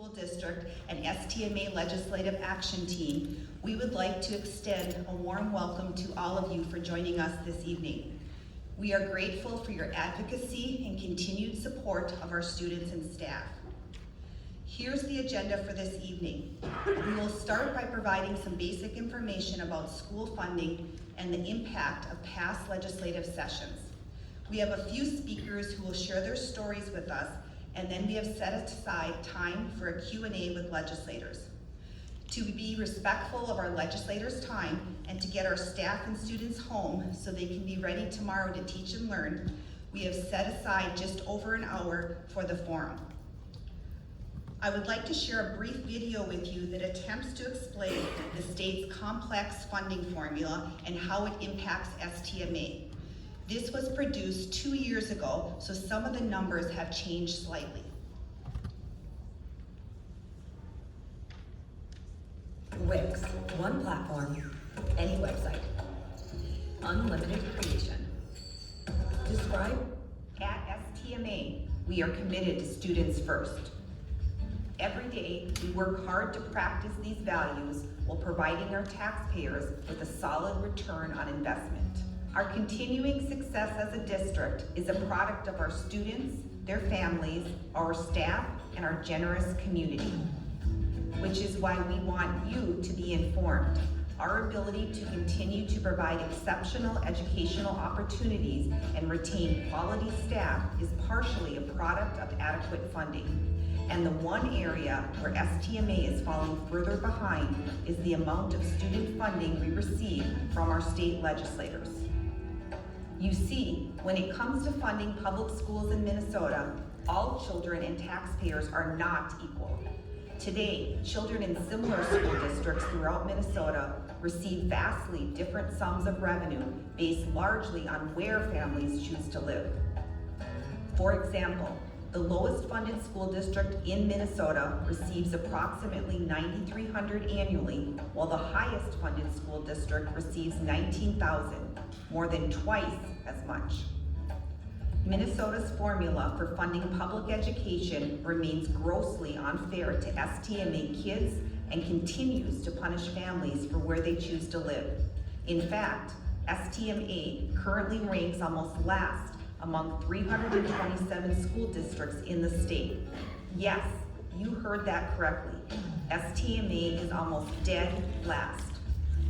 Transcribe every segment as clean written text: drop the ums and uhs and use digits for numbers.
School District and STMA Legislative Action Team, we would like to extend a warm welcome to all of you for joining us this evening. We are grateful for your advocacy and continued support of our students and staff. Here's the agenda for this evening. We will start by providing some basic information about school funding and the impact of past legislative sessions. We have a few speakers who will share their stories with us, and then we have set aside time for a Q&A with legislators. To be respectful of our legislators' time and to get our staff and students home so they can be ready tomorrow to teach and learn, we have set aside just over an hour for the forum. I would like to share a brief video with you that attempts to explain the state's complex funding formula and how it impacts STMA. This was produced 2 years ago, so some of the numbers have changed slightly. Wix, one platform, any website. Unlimited creation. Describe. At STMA, we are committed to students first. Every day, we work hard to practice these values while providing our taxpayers with a solid return on investment. Our continuing success as a district is a product of our students, their families, our staff, and our generous community, which is why we want you to be informed. Our ability to continue to provide exceptional educational opportunities and retain quality staff is partially a product of adequate funding. And the one area where STMA is falling further behind is the amount of student funding we receive from our state legislators. You see, when it comes to funding public schools in Minnesota, all children and taxpayers are not equal. Today, children in similar school districts throughout Minnesota receive vastly different sums of revenue based largely on where families choose to live. For example, the lowest funded school district in Minnesota receives approximately $9,300 annually, while the highest funded school district receives $19,000, more than twice as much. Minnesota's formula for funding public education remains grossly unfair to STMA kids and continues to punish families for where they choose to live. In fact, STMA currently ranks almost last among 327 school districts in the state. Yes, you heard that correctly. STMA is almost dead last.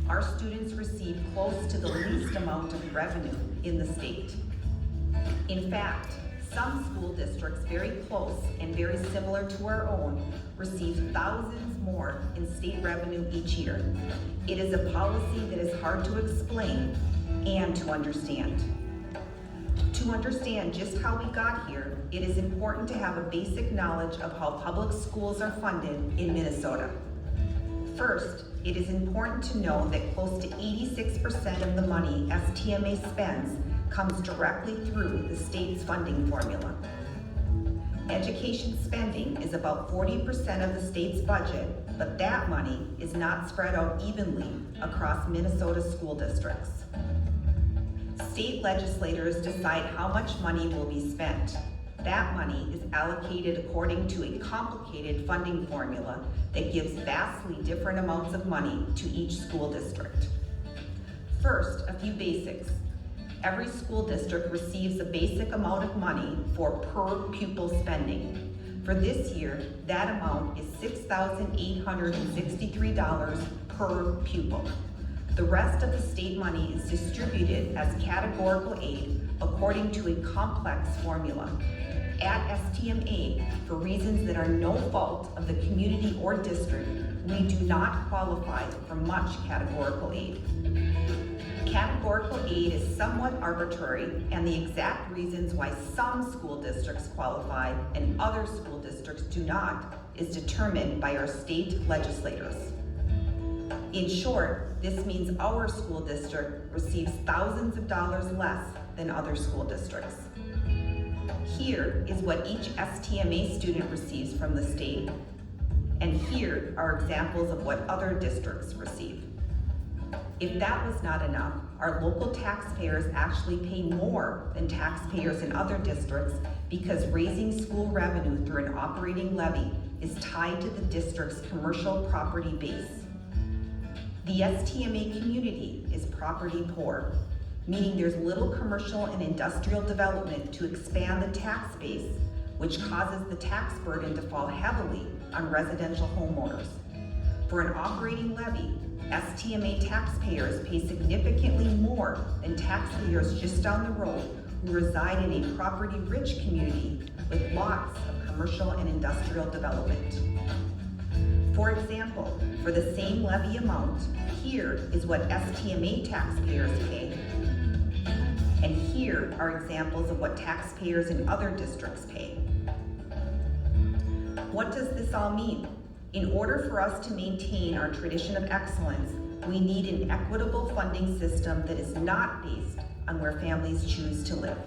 Our students receive close to the least amount of revenue in the state. In fact, some school districts very close and very similar to our own receive thousands more in state revenue each year. It is a policy that is hard to explain and to understand. To understand just how we got here, it is important to have a basic knowledge of how public schools are funded in Minnesota. First, it is important to know that close to 86% of the money STMA spends comes directly through the state's funding formula. Education spending is about 40% of the state's budget, but that money is not spread out evenly across Minnesota school districts. State legislators decide how much money will be spent. That money is allocated according to a complicated funding formula that gives vastly different amounts of money to each school district. First, a few basics. Every school district receives a basic amount of money for per pupil spending. For this year, that amount is $6,863 per pupil. The rest of the state money is distributed as categorical aid according to a complex formula. At STMA, for reasons that are no fault of the community or district, we do not qualify for much categorical aid. Categorical aid is somewhat arbitrary, and the exact reasons why some school districts qualify and other school districts do not is determined by our state legislators. In short, this means our school district receives thousands of dollars less than other school districts. Here is what each STMA student receives from the state, and here are examples of what other districts receive. If that was not enough, our local taxpayers actually pay more than taxpayers in other districts because raising school revenue through an operating levy is tied to the district's commercial property base. The STMA community is property poor, meaning there's little commercial and industrial development to expand the tax base, which causes the tax burden to fall heavily on residential homeowners. For an operating levy, STMA taxpayers pay significantly more than taxpayers just down the road who reside in a property-rich community with lots of commercial and industrial development. For example, for the same levy amount, here is what STMA taxpayers pay, and here are examples of what taxpayers in other districts pay. What does this all mean? In order for us to maintain our tradition of excellence, we need an equitable funding system that is not based on where families choose to live.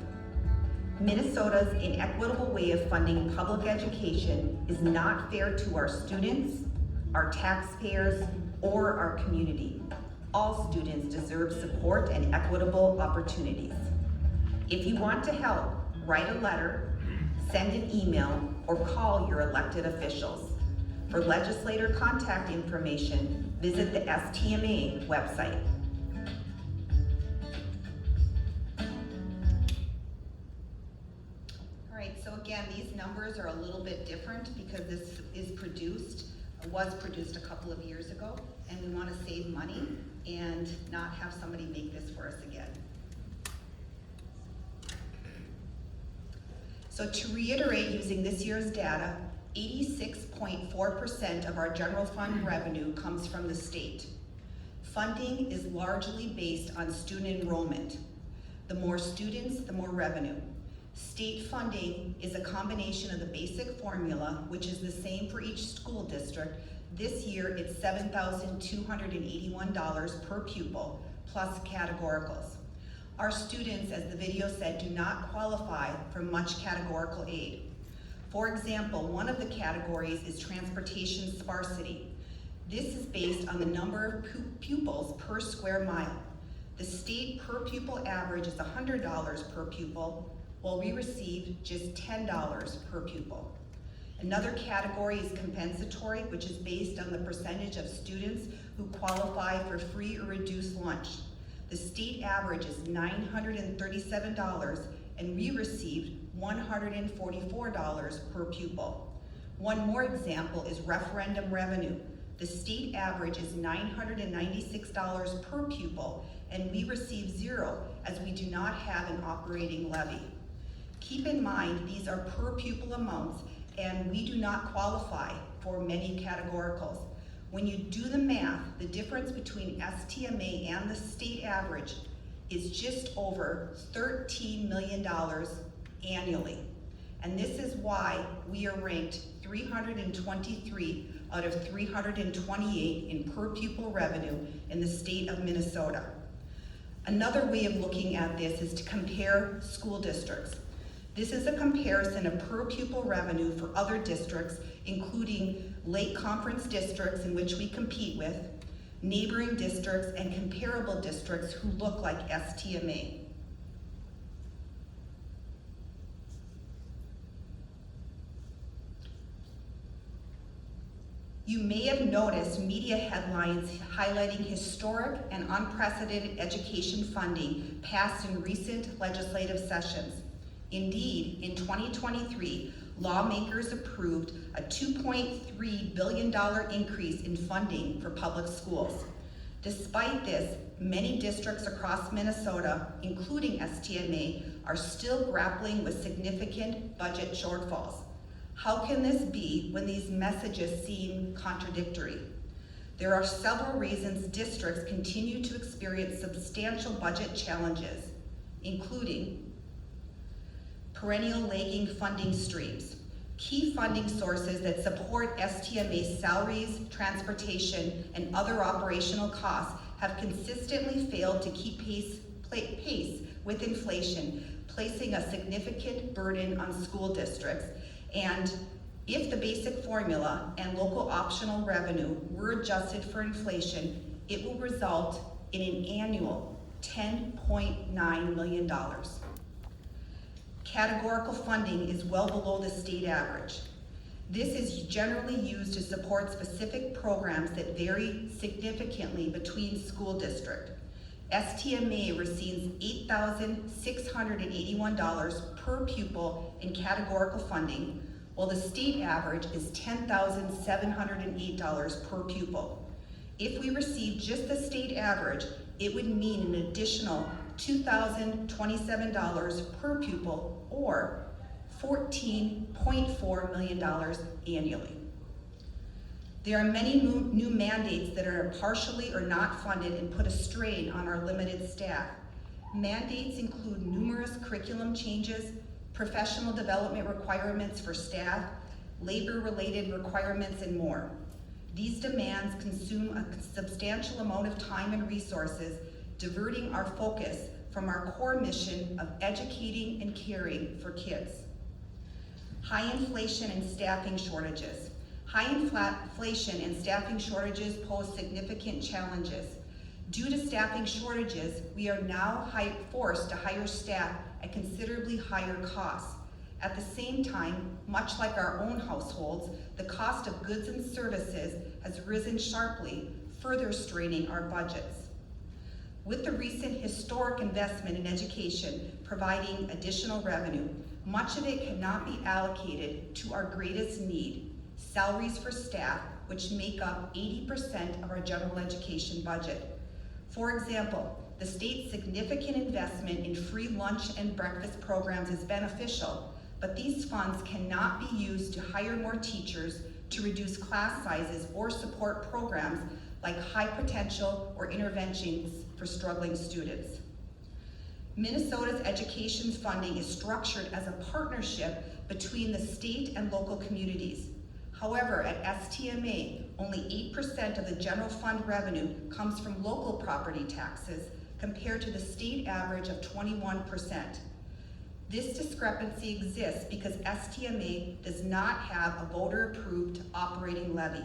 Minnesota's inequitable way of funding public education is not fair to our students, our taxpayers, or our community. All students deserve support and equitable opportunities. If you want to help, write a letter, send an email, or call your elected officials. For legislator contact information, visit the STMA website. All right, so again, these numbers are a little bit different because this was produced a couple of years ago, and we want to save money and not have somebody make this for us again. So to reiterate, using this year's data, 86.4% of our general fund revenue comes from the state. Funding is largely based on student enrollment. The more students, the more revenue. State funding is a combination of the basic formula, which is the same for each school district. This year, it's $7,281 per pupil, plus categoricals. Our students, as the video said, do not qualify for much categorical aid. For example, one of the categories is transportation sparsity. This is based on the number of pupils per square mile. The state per pupil average is $100 per pupil, while we receive just $10 per pupil. Another category is compensatory, which is based on the percentage of students who qualify for free or reduced lunch. The state average is $937, and we received $144 per pupil. One more example is referendum revenue. The state average is $996 per pupil, and we receive zero as we do not have an operating levy. Keep in mind, these are per pupil amounts, and we do not qualify for many categoricals. When you do the math, the difference between STMA and the state average is just over $13 million annually. And this is why we are ranked 323 out of 328 in per pupil revenue in the state of Minnesota. Another way of looking at this is to compare school districts. This is a comparison of per pupil revenue for other districts, including Lake Conference districts in which we compete with, neighboring districts, and comparable districts who look like STMA. You may have noticed media headlines highlighting historic and unprecedented education funding passed in recent legislative sessions. Indeed, in 2023, lawmakers approved a $2.3 billion increase in funding for public schools. Despite this, many districts across Minnesota, including STMA, are still grappling with significant budget shortfalls. How can this be when these messages seem contradictory? There are several reasons districts continue to experience substantial budget challenges, including perennial lagging funding streams. Key funding sources that support STMA's salaries, transportation, and other operational costs have consistently failed to keep pace with inflation, placing a significant burden on school districts. And if the basic formula and local optional revenue were adjusted for inflation, it will result in an annual $10.9 million. Categorical funding is well below the state average. This is generally used to support specific programs that vary significantly between school districts. STMA receives $8,681 per pupil in categorical funding, while the state average is $10,708 per pupil. If we receive just the state average, it would mean an additional $2,027 per pupil, or $14.4 million annually. There are many new mandates that are partially or not funded and put a strain on our limited staff. Mandates include numerous curriculum changes, professional development requirements for staff, labor-related requirements, and more. These demands consume a substantial amount of time and resources, diverting our focus from our core mission of educating and caring for kids. High inflation and staffing shortages. High inflation and staffing shortages pose significant challenges. Due to staffing shortages, we are now forced to hire staff at considerably higher costs. At the same time, much like our own households, the cost of goods and services has risen sharply, further straining our budgets. With the recent historic investment in education providing additional revenue, much of it cannot be allocated to our greatest need, salaries for staff, which make up 80% of our general education budget. For example, the state's significant investment in free lunch and breakfast programs is beneficial, but these funds cannot be used to hire more teachers, to reduce class sizes, or support programs like high potential or interventions for struggling students. Minnesota's education funding is structured as a partnership between the state and local communities. However, at STMA, only 8% of the general fund revenue comes from local property taxes, compared to the state average of 21%. This discrepancy exists because STMA does not have a voter-approved operating levy.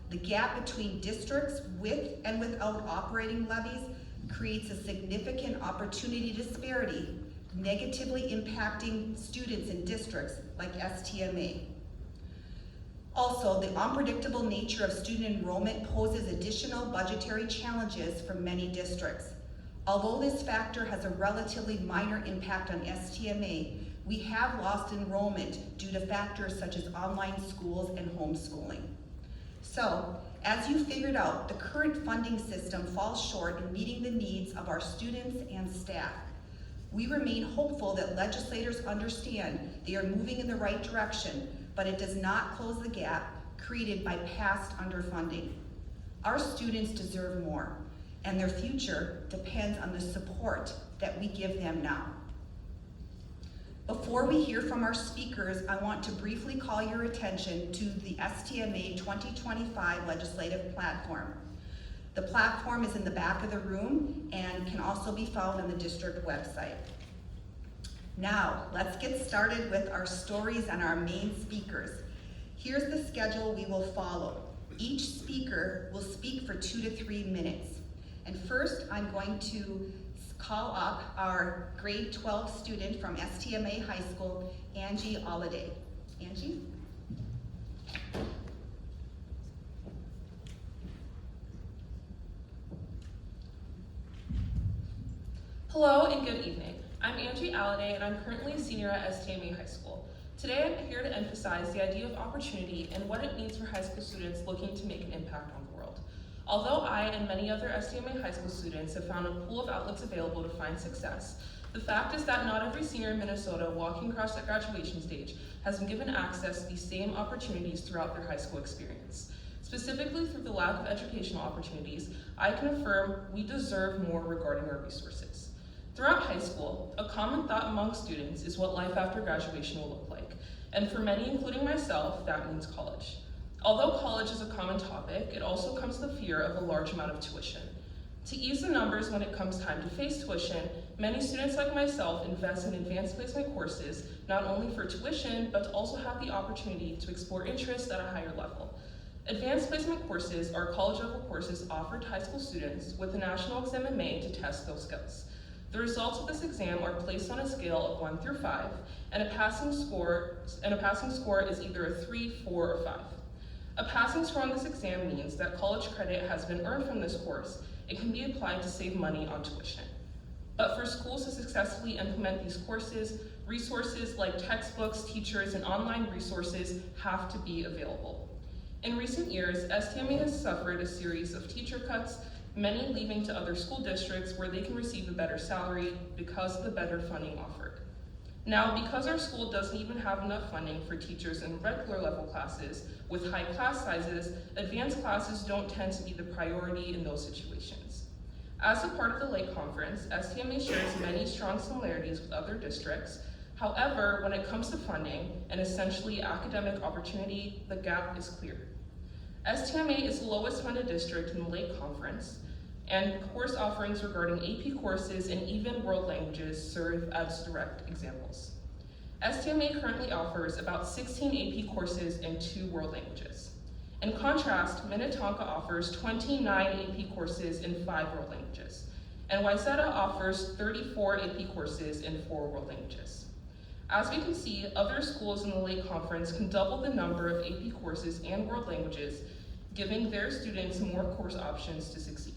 The gap between districts with and without operating levies creates a significant opportunity disparity, negatively impacting students in districts like STMA. Also, the unpredictable nature of student enrollment poses additional budgetary challenges for many districts. Although this factor has a relatively minor impact on STMA, we have lost enrollment due to factors such as online schools and homeschooling. So, as you figured out, the current funding system falls short in meeting the needs of our students and staff. We remain hopeful that legislators understand they are moving in the right direction, but it does not close the gap created by past underfunding. Our students deserve more, and their future depends on the support that we give them now. Before we hear from our speakers, I want to briefly call your attention to the STMA 2025 legislative platform. The platform is in the back of the room and can also be found on the district website. Now, let's get started with our stories and our main speakers. Here's the schedule we will follow. Each speaker will speak for 2 to 3 minutes. And first, I'm going to call up our grade 12 student from STMA High School, Angie Alliday. Angie? Hello and good evening. I'm Angie Alliday and I'm currently a senior at STMA High School. Today I'm here to emphasize the idea of opportunity and what it means for high school students looking to make an impact on the world. Although I and many other STMA high school students have found a pool of outlets available to find success, the fact is that not every senior in Minnesota walking across that graduation stage has been given access to these same opportunities throughout their high school experience. Specifically through the lack of educational opportunities, I can affirm we deserve more regarding our resources. Throughout high school, a common thought among students is what life after graduation will look like. And for many, including myself, that means college. Although college is a common topic, it also comes with the fear of a large amount of tuition. To ease the numbers when it comes time to face tuition, many students like myself invest in advanced placement courses, not only for tuition, but to also have the opportunity to explore interests at a higher level. Advanced placement courses are college-level courses offered to high school students with the national exam in May to test those skills. The results of this exam are placed on a scale of 1 through 5, and a passing score is either a 3, 4, or 5. A passing score on this exam means that college credit has been earned from this course. It can be applied to save money on tuition. But for schools to successfully implement these courses, resources like textbooks, teachers, and online resources have to be available. In recent years, STMA has suffered a series of teacher cuts, many leaving to other school districts where they can receive a better salary because of the better funding offered. Now, because our school doesn't even have enough funding for teachers in regular level classes with high class sizes, advanced classes don't tend to be the priority in those situations. As a part of the Lake Conference, STMA shares many strong similarities with other districts. However, when it comes to funding and essentially academic opportunity, the gap is clear. STMA is the lowest funded district in the Lake Conference, and course offerings regarding AP courses and even world languages serve as direct examples. STMA currently offers about 16 AP courses and 2 world languages. In contrast, Minnetonka offers 29 AP courses and 5 world languages, and Wayzata offers 34 AP courses and 4 world languages. As we can see, other schools in the Lake Conference can double the number of AP courses and world languages, giving their students more course options to succeed.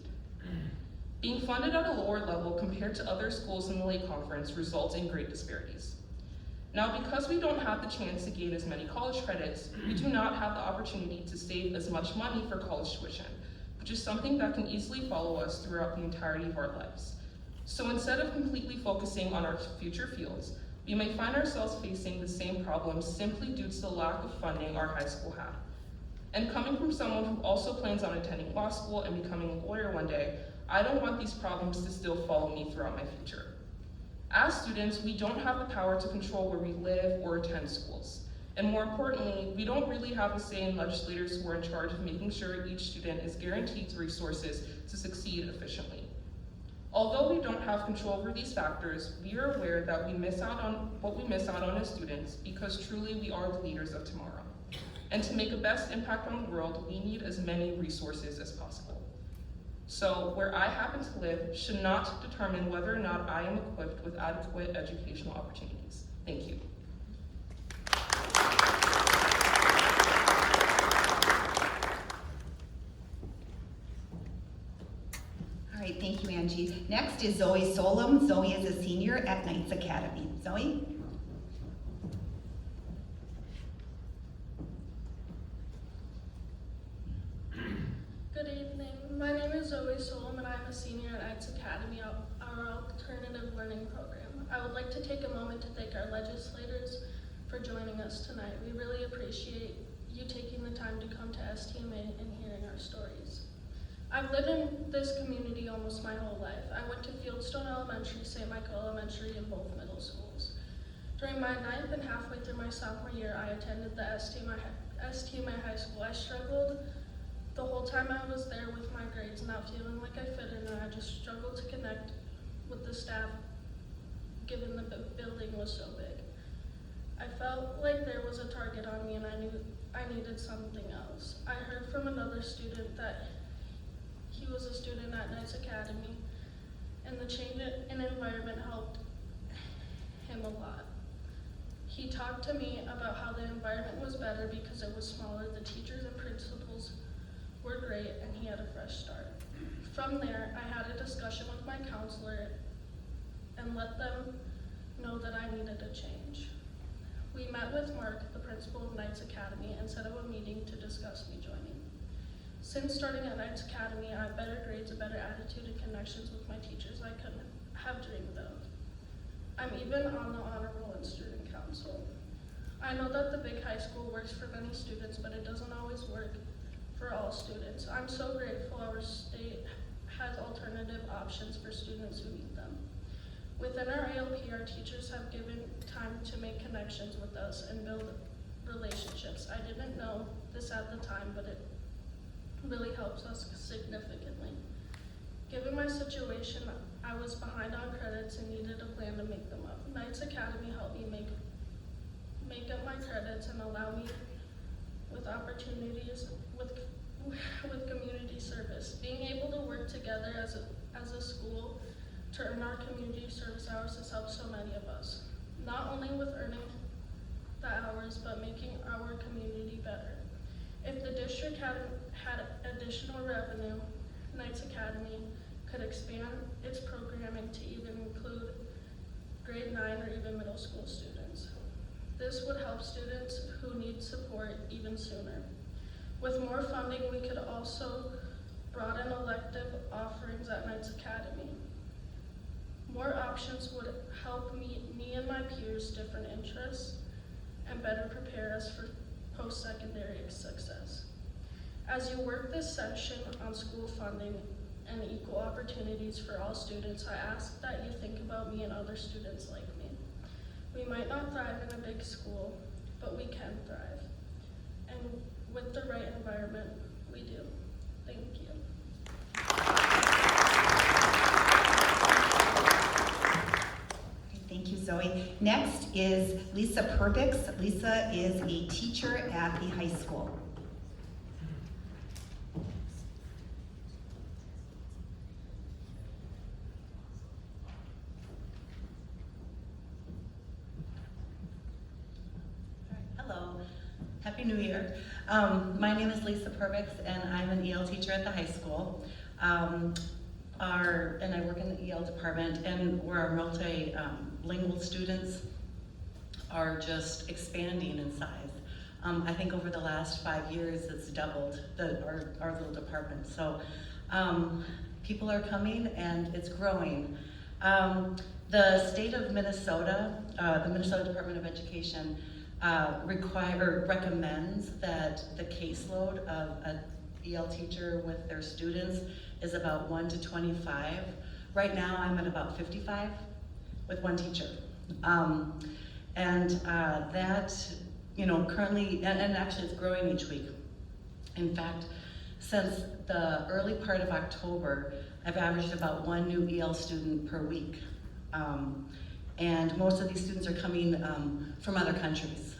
Being funded at a lower level compared to other schools in the Lake Conference results in great disparities. Now, because we don't have the chance to gain as many college credits, we do not have the opportunity to save as much money for college tuition, which is something that can easily follow us throughout the entirety of our lives. So instead of completely focusing on our future fields, we may find ourselves facing the same problems simply due to the lack of funding our high school had. And coming from someone who also plans on attending law school and becoming a lawyer one day, I don't want these problems to still follow me throughout my future. As students, we don't have the power to control where we live or attend schools. And more importantly, we don't really have a say in legislators who are in charge of making sure each student is guaranteed the resources to succeed efficiently. Although we don't have control over these factors, we are aware that we miss out on as students because truly we are the leaders of tomorrow. And to make a best impact on the world, we need as many resources as possible. So where I happen to live should not determine whether or not I am equipped with adequate educational opportunities. Thank you. All right, thank you, Angie. Next is Zoe Solom. Zoe is a senior at Knights Academy. Zoe? Good evening. My name is Zoe Solom and I'm a senior at Knights Academy, our alternative learning program. I would like to take a moment to thank our legislators for joining us tonight. We really appreciate you taking the time to come to STMA and hearing our stories. I've lived in this community almost my whole life. I went to Fieldstone Elementary, St. Michael Elementary, and both middle schools. During my 9th and halfway through my sophomore year, I attended the STMA High School. I struggled the whole time I was there with my grades, not feeling like I fit in, and I just struggled to connect with the staff given the building was so big. I felt like there was a target on me and I knew I needed something else. I heard from another student that he was a student at Knights Academy and the change in environment helped him a lot. He talked to me about how the environment was better because it was smaller, the teachers and principals were great, and he had a fresh start. From there, I had a discussion with my counselor and let them know that I needed a change. We met with Mark, the principal of Knights Academy, and set up a meeting to discuss me joining. Since starting at Knights Academy, I have better grades, a better attitude, and connections with my teachers I couldn't have dreamed of. I'm even on the honor roll and student council. I know that the big high school works for many students, but it doesn't always work for all students. I'm so grateful our state has alternative options for students who need them. Within our ALP, our teachers have given time to make connections with us and build relationships. I didn't know this at the time, but it really helps us significantly. Given my situation, I was behind on credits and needed a plan to make them up. Knights Academy helped me make up my credits and allow me with opportunities with community service. Being able to work together as a school to to earn our community service hours has helped so many of us, not only with earning the hours, but making our community better. If the district had additional revenue, Knights Academy could expand its programming to even include grade 9 or even middle school students. This would help students who need support even sooner. With more funding, we could also broaden elective offerings at Knights Academy. More options would help meet me and my peers' different interests and better prepare us for post-secondary success. As you work this session on school funding and equal opportunities for all students, I ask that you think about me and other students like me. We might not thrive in a big school, but we can thrive. And with the right environment, we do. Thank you. Thank you, Zoe. Next is Lisa Perbix. Lisa is a teacher at the high school. Hello, Happy New Year. My name is Lisa Perbix and I'm an EL teacher at the high school. And I work in the EL department, and where our multilingual students are just expanding in size. I think over the last 5 years it's doubled our little department. So people are coming and it's growing. The state of Minnesota, the Minnesota Department of Education, recommends that the caseload of an EL teacher with their students is about 1 to 25. Right now I'm at about 55 with one teacher. That, currently, and actually it's growing each week. In fact, since the early part of October, I've averaged about 1 new EL student per week. And most of these students are coming from other countries.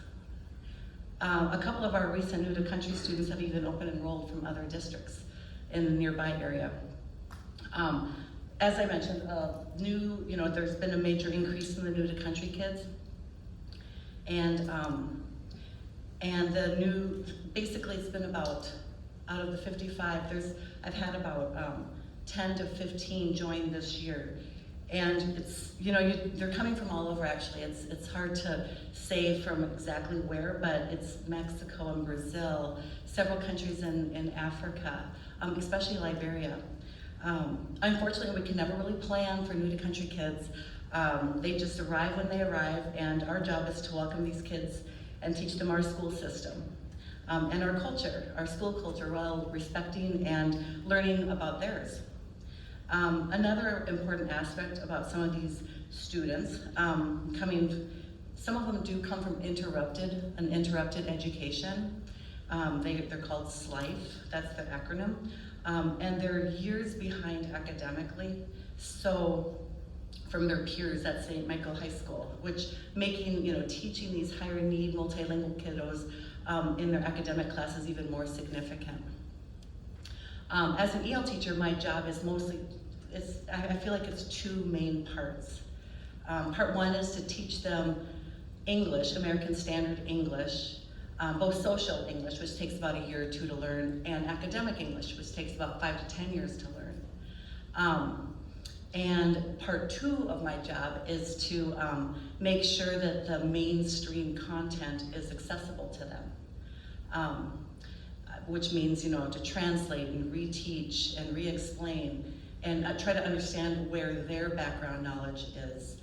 A couple of our recent new to country students have even open enrolled from other districts in the nearby area. As I mentioned, there's been a major increase in the new to country kids. Basically it's been about, out of the 55, I've had about 10 to 15 join this year. And it's, they're coming from all over actually. It's hard to say from exactly where, but it's Mexico and Brazil, several countries in Africa, especially Liberia. Unfortunately, we can never really plan for new to country kids. They just arrive when they arrive, and our job is to welcome these kids and teach them our school system and our culture, our school culture, while respecting and learning about theirs. Another important aspect about some of these students some of them do come from an interrupted education. They're called SLIFE, that's their acronym. And they're years behind academically, so from their peers at St. Michael High School, which making, teaching these higher need multilingual kiddos in their academic classes even more significant. As an EL teacher, my job is I feel like it's 2 main parts. Part 1 is to teach them English, American Standard English, both social English, which takes about a year or 2 to learn, and academic English, which takes about 5 to 10 years to learn. And part 2 of my job is to make sure that the mainstream content is accessible to them. Which means, to translate and reteach and re-explain and try to understand where their background knowledge is,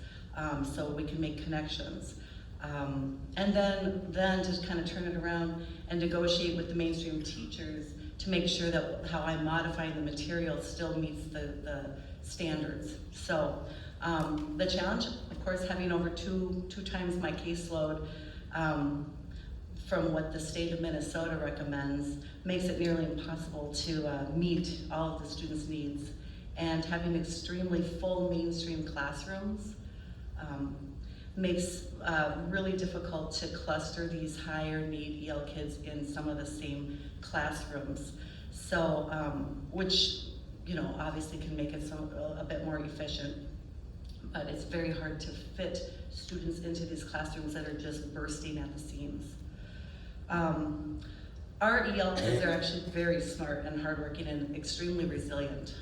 so we can make connections. And then to kind of turn it around and negotiate with the mainstream teachers to make sure that how I'm modifying the material still meets the standards. So the challenge, of course, having over two times my caseload from what the state of Minnesota recommends makes it nearly impossible to meet all of the students' needs. And having extremely full mainstream classrooms makes really difficult to cluster these higher need EL kids in some of the same classrooms. So, which, obviously can make it a bit more efficient. but it's very hard to fit students into these classrooms that are just bursting at the seams. Our EL kids are actually very smart and hardworking and extremely resilient.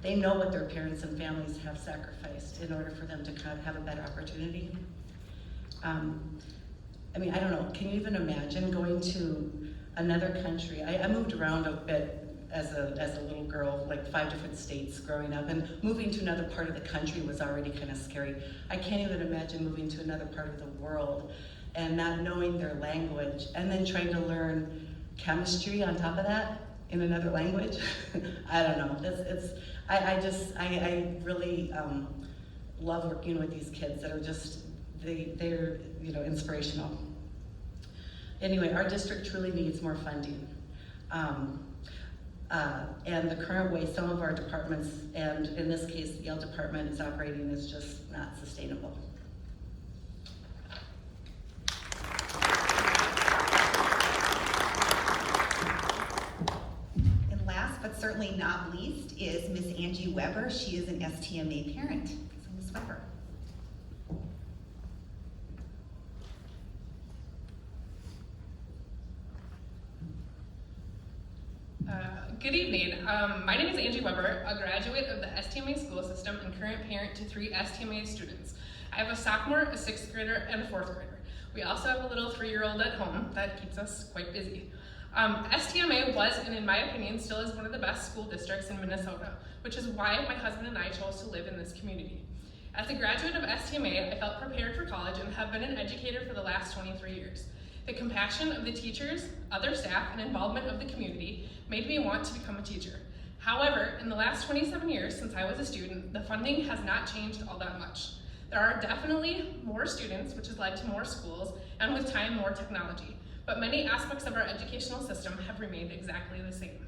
They know what their parents and families have sacrificed in order for them to kind of have a better opportunity. I mean, I don't know, can you even imagine going to another country? I moved around a bit as a little girl, like 5 different states growing up, and moving to another part of the country was already kind of scary. I can't even imagine moving to another part of the world and not knowing their language, and then trying to learn chemistry on top of that in another language. I don't know, I really love working with these kids that are just, they're inspirational. Anyway, our district truly needs more funding. And the current way some of our departments, and in this case, the EL department is operating, is just not sustainable. And last but certainly not least is Miss Angie Weber. She is an STMA parent. So Ms. Weber. Good evening. My name is Angie Weber, a graduate of the STMA school system and current parent to 3 STMA students. I have a sophomore, a 6th grader, and a 4th grader. We also have a little 3-year-old at home that keeps us quite busy. STMA was, and in my opinion, still is one of the best school districts in Minnesota, which is why my husband and I chose to live in this community. As a graduate of STMA, I felt prepared for college and have been an educator for the last 23 years. The compassion of the teachers, other staff, and involvement of the community made me want to become a teacher. However, in the last 27 years since I was a student, the funding has not changed all that much. There are definitely more students, which has led to more schools, and with time, more technology. But many aspects of our educational system have remained exactly the same.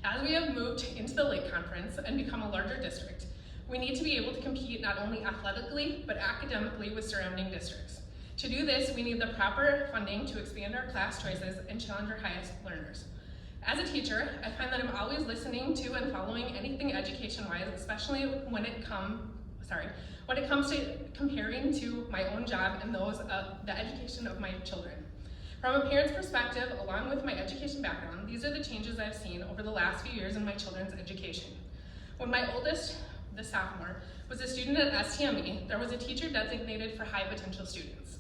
As we have moved into the Lake Conference and become a larger district, we need to be able to compete not only athletically, but academically with surrounding districts. To do this, we need the proper funding to expand our class choices and challenge our highest learners. As a teacher, I find that I'm always listening to and following anything education-wise, especially when it comes to comparing to my own job and those of the education of my children. From a parent's perspective, along with my education background, these are the changes I've seen over the last few years in my children's education. When my oldest, the sophomore, was a student at STMA, there was a teacher designated for high potential students.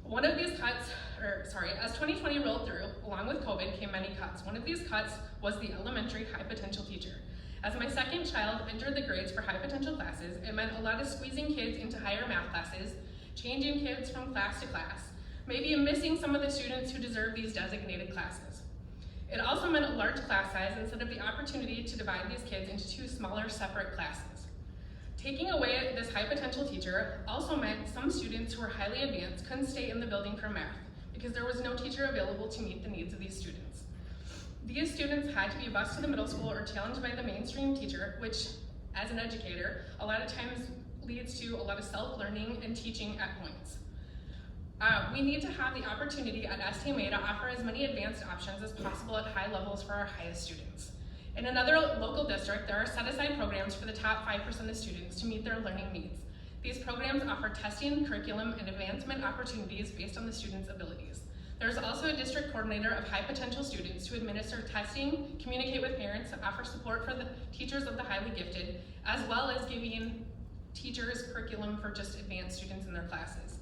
One of these cuts, as 2020 rolled through, along with COVID came many cuts. One of these cuts was the elementary high potential teacher. As my second child entered the grades for high potential classes, it meant a lot of squeezing kids into higher math classes, changing kids from class to class, maybe missing some of the students who deserve these designated classes. It also meant a large class size instead of the opportunity to divide these kids into 2 smaller separate classes. Taking away this high potential teacher also meant some students who were highly advanced couldn't stay in the building for math because there was no teacher available to meet the needs of these students. These students had to be bused to the middle school or challenged by the mainstream teacher, which, as an educator, a lot of times leads to a lot of self-learning and teaching at points. We need to have the opportunity at STMA to offer as many advanced options as possible at high levels for our highest students. In another local district, there are set-aside programs for the top 5% of students to meet their learning needs. These programs offer testing, curriculum, and advancement opportunities based on the students' abilities. There is also a district coordinator of high potential students to administer testing, communicate with parents, and offer support for the teachers of the highly gifted, as well as giving teachers curriculum for just advanced students in their classes.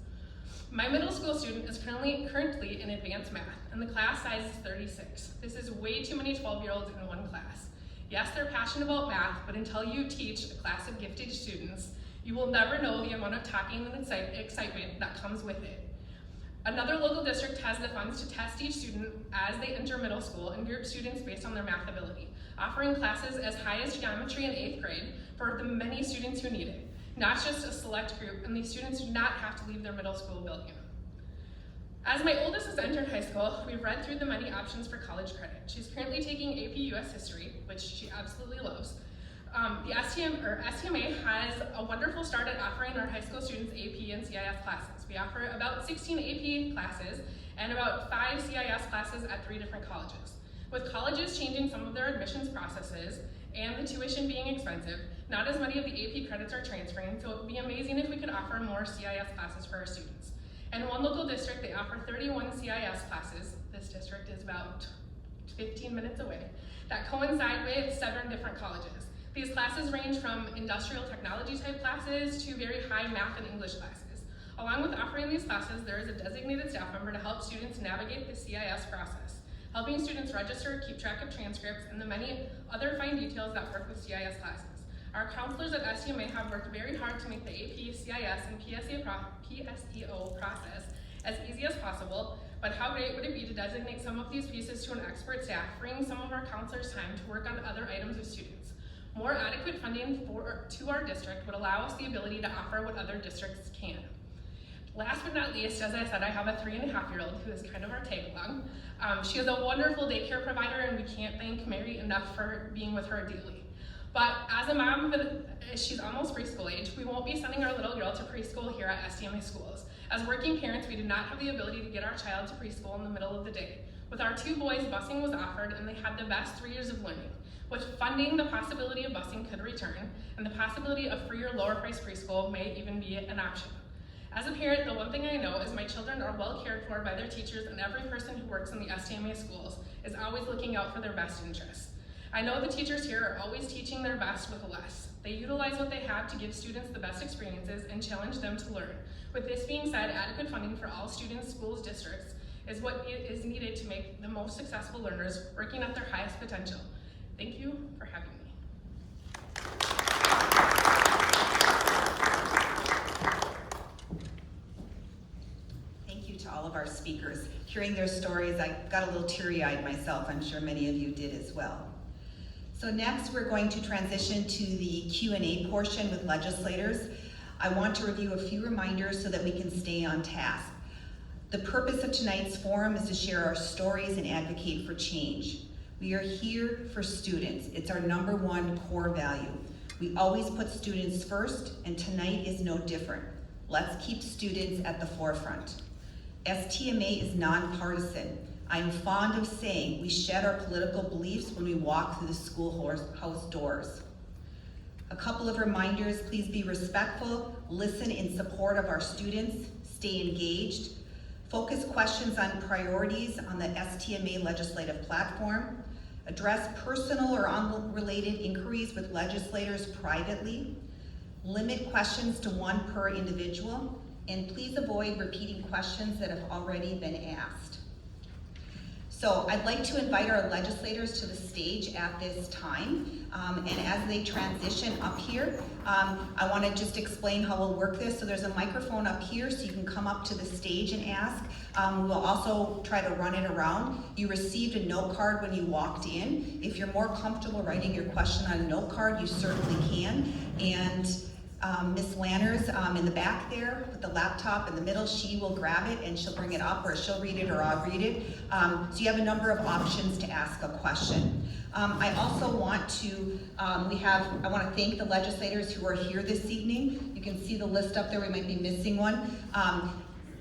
My middle school student is currently in advanced math, and the class size is 36. This is way too many 12-year-olds in one class. Yes, they're passionate about math, but until you teach a class of gifted students, you will never know the amount of talking and excitement that comes with it. Another local district has the funds to test each student as they enter middle school and group students based on their math ability, offering classes as high as geometry in 8th grade for the many students who need it, not just a select group, and these students do not have to leave their middle school building. As my oldest has entered high school, we've read through the many options for college credit. She's currently taking AP US History, which she absolutely loves. The STMA has a wonderful start at offering our high school students AP and CIS classes. We offer about 16 AP classes and about 5 CIS classes at 3 different colleges. With colleges changing some of their admissions processes and the tuition being expensive, Not as many of the AP credits are transferring, so it would be amazing if we could offer more CIS classes for our students. In one local district, they offer 31 CIS classes. This district is about 15 minutes away, that coincide with 7 different colleges. These classes range from industrial technology type classes to very high math and English classes. Along with offering these classes, there is a designated staff member to help students navigate the CIS process, helping students register, keep track of transcripts, and the many other fine details that work with CIS classes. Our counselors at STMA have worked very hard to make the AP, CIS, and PSEO process as easy as possible, but how great would it be to designate some of these pieces to an expert staff, freeing some of our counselors' time to work on other items with students. More adequate funding to our district would allow us the ability to offer what other districts can. Last but not least, as I said, I have a 3.5-year-old who is kind of our tag-along. She is a wonderful daycare provider, and we can't thank Mary enough for being with her daily. But as a mom, she's almost preschool age, we won't be sending our little girl to preschool here at STMA schools. As working parents, we did not have the ability to get our child to preschool in the middle of the day. With our 2 boys, busing was offered, and they had the best 3 years of learning. With funding, the possibility of busing could return, and the possibility of free or lower price preschool may even be an option. As a parent, the one thing I know is my children are well cared for by their teachers, and every person who works in the STMA schools is always looking out for their best interests. I know the teachers here are always teaching their best with less. They utilize what they have to give students the best experiences and challenge them to learn. With this being said, adequate funding for all students, schools, districts is what is needed to make the most successful learners working at their highest potential. Thank you for having me. All of our speakers. Hearing their stories, I got a little teary-eyed myself. I'm sure many of you did as well. So next, we're going to transition to the Q&A portion with legislators. I want to review a few reminders so that we can stay on task. The purpose of tonight's forum is to share our stories and advocate for change. We are here for students. It's our #1 core value. We always put students first, and tonight is no different. Let's keep students at the forefront. STMA is nonpartisan. I'm fond of saying we shed our political beliefs when we walk through the schoolhouse doors. A couple of reminders: please be respectful, listen in support of our students, stay engaged, focus questions on priorities on the STMA legislative platform, address personal or unrelated inquiries with legislators privately, limit questions to 1 per individual, and please avoid repeating questions that have already been asked. So I'd like to invite our legislators to the stage at this time. And as they transition up here, I want to just explain how we'll work this. So there's a microphone up here so you can come up to the stage and ask. We'll also try to run it around. You received a note card when you walked in. If you're more comfortable writing your question on a note card, you certainly can. And Ms. Lanners in the back there with the laptop in the middle, she will grab it and she'll bring it up, or she'll read it or I'll read it. So you have a number of options to ask a question. I also want to, I want to thank the legislators who are here this evening. You can see the list up there, we might be missing one.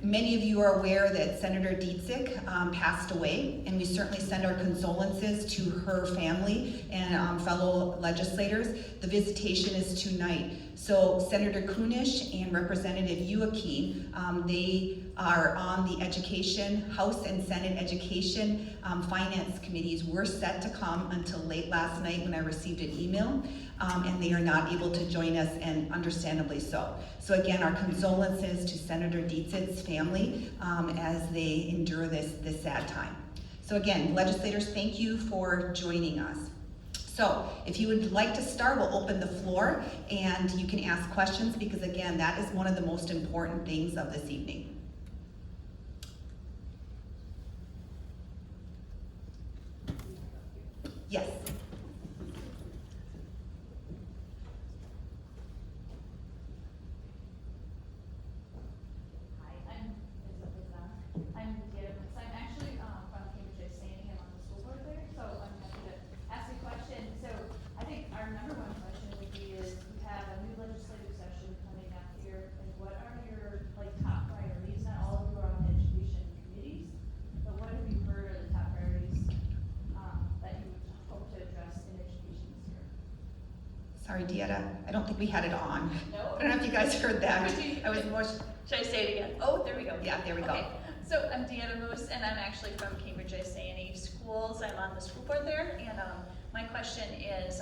Many of you are aware that Senator Dietzig passed away, and we certainly send our condolences to her family and fellow legislators. The visitation is tonight. So Senator Kunish and Representative Joachim, they are on the Education, House and Senate Education Finance Committees. Were set to come until late last night when I received an email, and they are not able to join us, and understandably so. So again, our condolences to Senator Dietzig's family as they endure this sad time. So again, legislators, thank you for joining us. So if you would like to start, we'll open the floor and you can ask questions, because again, that is one of the most important things of this evening. Yes. I'm actually from Cambridge STMA. I'm on the school board there, so I'm happy to ask a question. So I think our #1 question would be is, we have a new legislative session coming up here, and what are your top priorities Sorry, Dieta, I don't think we had it on. No. I don't know if you guys heard that. I was more, Should I say it again? Oh, there we go. yeah, there we go. Okay. So I'm Deanna Moose, and I'm actually from Cambridge STMA Schools. I'm on the school board there, and my question is,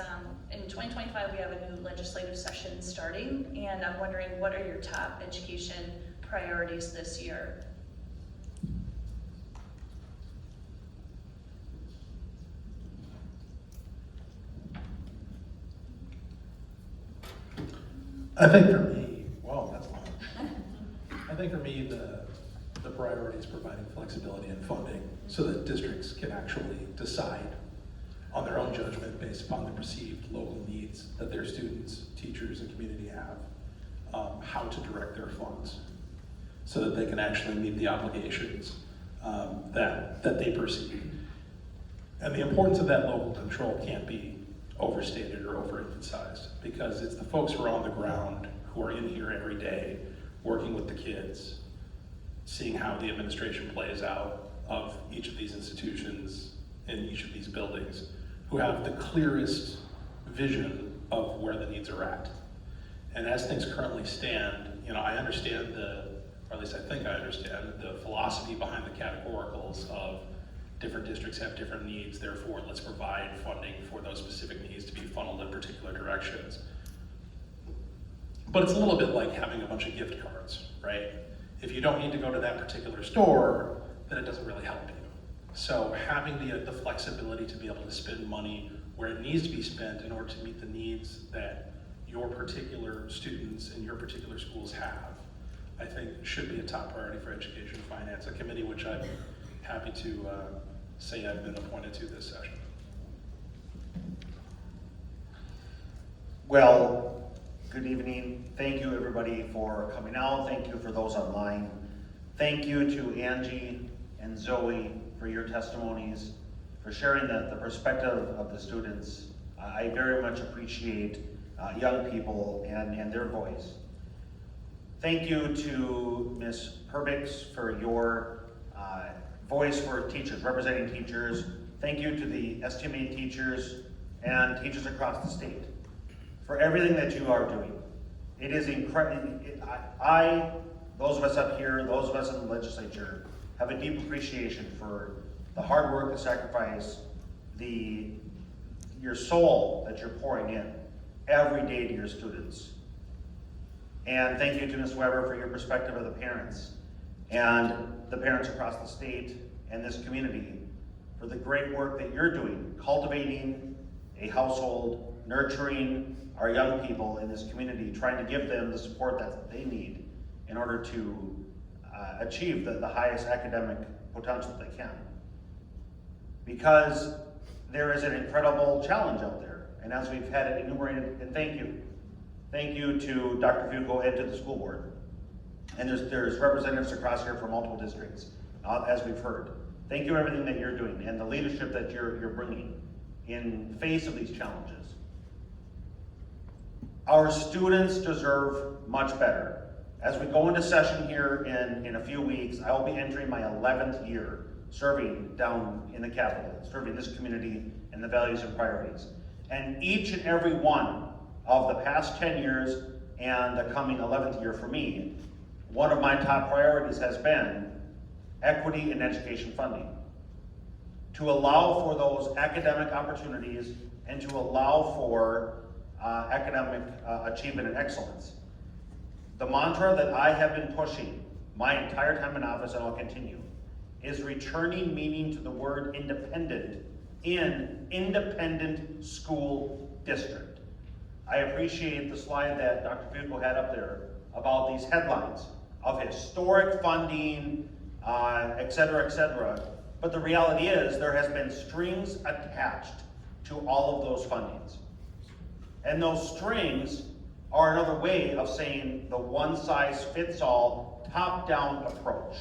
in 2025 we have a new legislative session starting, and I'm wondering what are your top education priorities this year? I think for me, wow, that's long. I think for me, the priority is providing flexibility and funding so that districts can actually decide on their own judgment based upon the perceived local needs that their students, teachers, and community have, how to direct their funds so that they can actually meet the obligations that they perceive. And the importance of that local control can't be overstated or overemphasized, because it's the folks who are on the ground who are in here every day working with the kids, seeing how the administration plays out of each of these institutions in each of these buildings, who have the clearest vision of where the needs are at. And as things currently stand, I understand or at least I think I understand the philosophy behind the categoricals of different districts have different needs, therefore let's provide funding for those specific needs to be funneled in particular directions. But it's a little bit like having a bunch of gift cards, right? If you don't need to go to that particular store, then it doesn't really help you. So having the flexibility to be able to spend money where it needs to be spent in order to meet the needs that your particular students and your particular schools have, I think should be a top priority for education finance, a committee which I'm happy to say I've been appointed to this session. Well, good evening. Thank you everybody for coming out. Thank you for those online. Thank you to Angie and Zoe for your testimonies, for sharing the perspective of the students. I very much appreciate young people and their voice. Thank you to Ms. Perbix for your voice for teachers, representing teachers. Thank you to the STMA teachers and teachers across the state for everything that you are doing. It is incredible. Those of us up here, those of us in the legislature, have a deep appreciation for the hard work, the sacrifice, your soul that you're pouring in every day to your students. And thank you to Ms. Weber for your perspective of the parents and the parents across the state and this community for the great work that you're doing, cultivating a household, nurturing our young people in this community, trying to give them the support that they need in order to achieve the highest academic potential they can. Because there is an incredible challenge out there, and as we've had it enumerated, and thank you. Thank you to Dr. Fuco and to the school board. And there's representatives across here from multiple districts, as we've heard. Thank you for everything that you're doing and the leadership that you're bringing in face of these challenges. Our students deserve much better. As we go into session here in a few weeks, I will be entering my 11th year serving down in the capital, serving this community and the values and priorities. And each and every one of the past 10 years and the coming 11th year for me, one of my top priorities has been equity in education funding. To allow for those academic opportunities and to allow for academic achievement and excellence. The mantra that I have been pushing my entire time in office, and I'll continue, is returning meaning to the word independent in independent school district. I appreciate the slide that Dr. Fuco had up there about these headlines of historic funding, et cetera, but the reality is there has been strings attached to all of those fundings. And those strings are another way of saying the one-size-fits-all, top-down approach.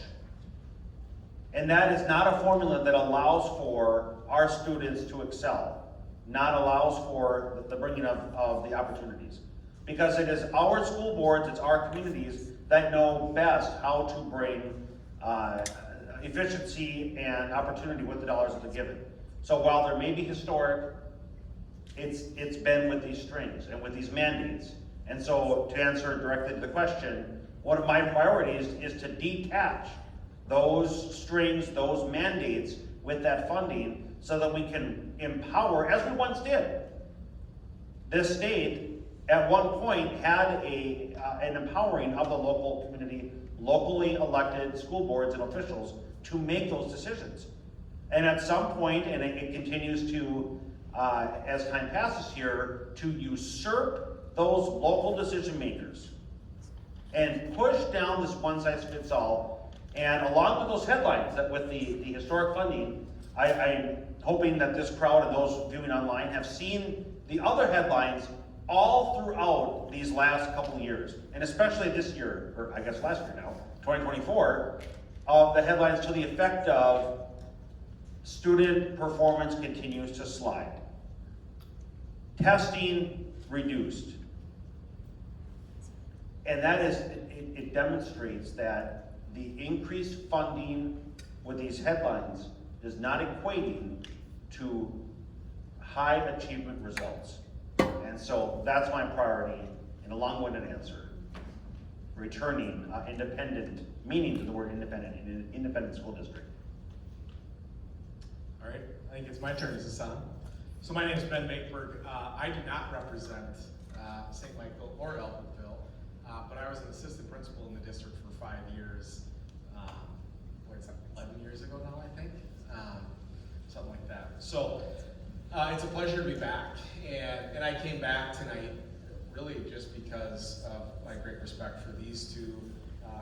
And that is not a formula that allows for our students to excel, not allows for the bringing of the opportunities. Because it is our school boards, it's our communities that know best how to bring efficiency and opportunity with the dollars that they're given. So while there may be historic it's been with these strings and with these mandates. And so to answer directly to the question, one of my priorities is to detach those strings, those mandates with that funding so that we can empower, as we once did. This state at one point had an empowering of the local community, locally elected school boards and officials to make those decisions. And at some point, and it continues to, as time passes here, to usurp those local decision makers and push down this one-size-fits-all. And along with those headlines, that with the historic funding, I'm hoping that this crowd and those viewing online have seen the other headlines all throughout these last couple of years, and especially this year, or I guess last year now, 2024, of the headlines to the effect of student performance continues to slide. Testing reduced. And that is, it demonstrates that the increased funding with these headlines is not equating to high achievement results. And so that's my priority, in a long-winded answer. Returning independent, meaning to the word independent, in an independent school district. All right, I think it's my turn as a son. So my name is Ben Makeberg. I do not represent St. Michael or Elbertville, but I was an assistant principal in the district for 5 years. What is that, 11 years ago now, I think? Something like that. So it's a pleasure to be back. And I came back tonight really just because of my great respect for these two,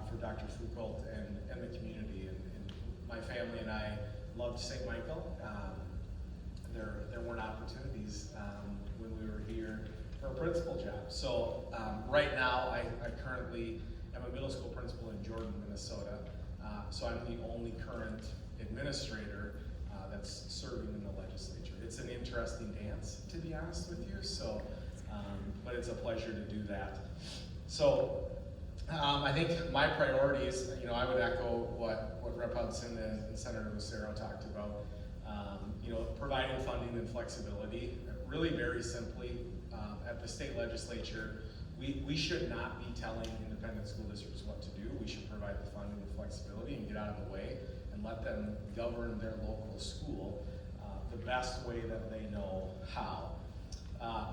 for Dr. Foucault and the community. And my family and I loved St. Michael. There weren't opportunities when we were here for a principal job. So right now, I currently am a middle school principal in Jordan, Minnesota. So I'm the only current administrator that's serving in the legislature. It's an interesting dance, to be honest with you. So, but it's a pleasure to do that. So I think my priorities, I would echo what Rep. Hudson and Senator Lucero talked about. Providing funding and flexibility. Really very simply, at the state legislature, we should not be telling independent school districts what to do. We should provide the funding and flexibility and get out of the way and let them govern their local school the best way that they know how.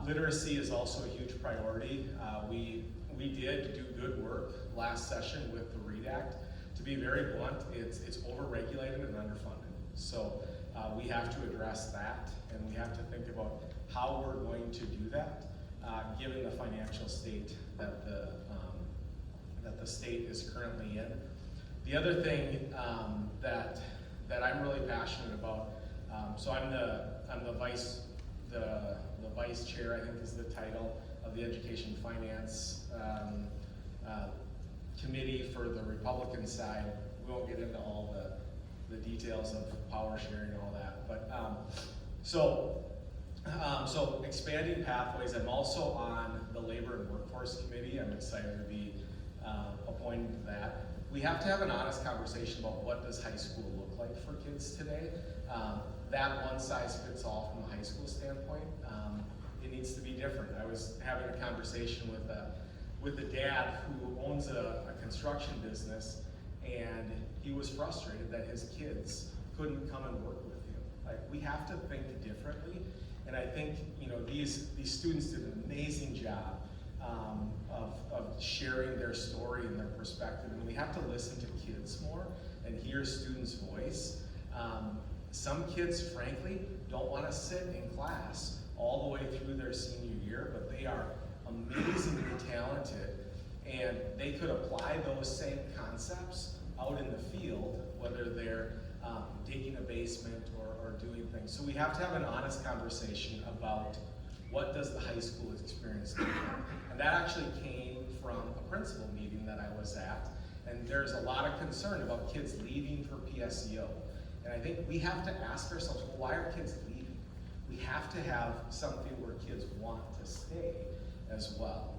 Literacy is also a huge priority. We did do good work last session with the READ Act. To be very blunt, it's over-regulated and underfunded. So we have to address that, and we have to think about how we're going to do that, given the financial state that the state is currently in. The other thing that I'm really passionate about, so I'm the vice chair, I think is the title, of the Education Finance Committee for the Republican side. We won't get into all the details of power sharing and all that, but so expanding pathways. I'm also on the Labor and Workforce Committee. I'm excited to be appointed to that. We have to have an honest conversation about what does high school look like for kids today. That one size fits all from a high school standpoint. It needs to be different. I was having a conversation with a dad who owns a construction business, and he was frustrated that his kids couldn't come and work with him. Like, we have to think differently, and I think these students did an amazing job of sharing their story and their perspective, and we have to listen to kids more and hear students' voice. Some kids, frankly, don't want to sit in class all the way through their senior year, but they are amazingly talented, and they could apply those same concepts out in the field, whether they're digging a basement or doing things. So we have to have an honest conversation about what does the high school experience look like. And that actually came from a principal meeting that I was at, and there's a lot of concern about kids leaving for PSEO. And I think we have to ask ourselves, well, why are kids leaving? We have to have something where kids want to stay as well.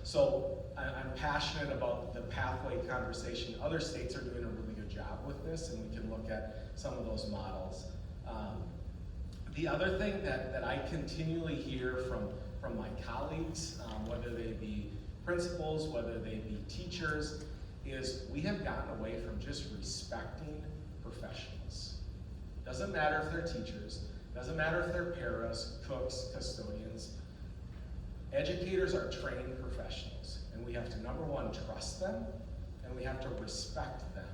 So I'm passionate about the pathway conversation. Other states are doing a really good job with this, and we can look at some of those models. The other thing that I continually hear from my colleagues, whether they be principals, whether they be teachers, is we have gotten away from just respecting professionals. Doesn't matter if they're teachers, doesn't matter if they're paras, cooks, custodians. Educators are trained professionals, and we have to, number one, trust them, and we have to respect them.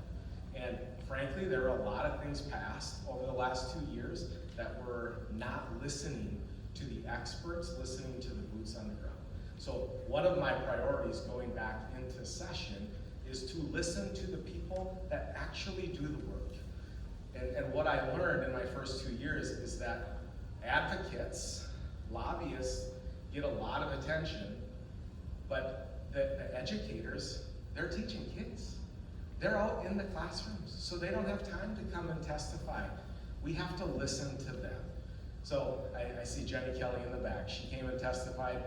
And frankly, there are a lot of things passed over the last 2 years that we're not listening to the experts, listening to the boots on the ground. So one of my priorities going back into session is to listen to the people that actually do the work. And what I learned in my first 2 years is that advocates, lobbyists get a lot of attention, but the educators, they're teaching kids. They're out in the classrooms, so they don't have time to come and testify. We have to listen to them. So I see Jenny Kelly in the back. She came and testified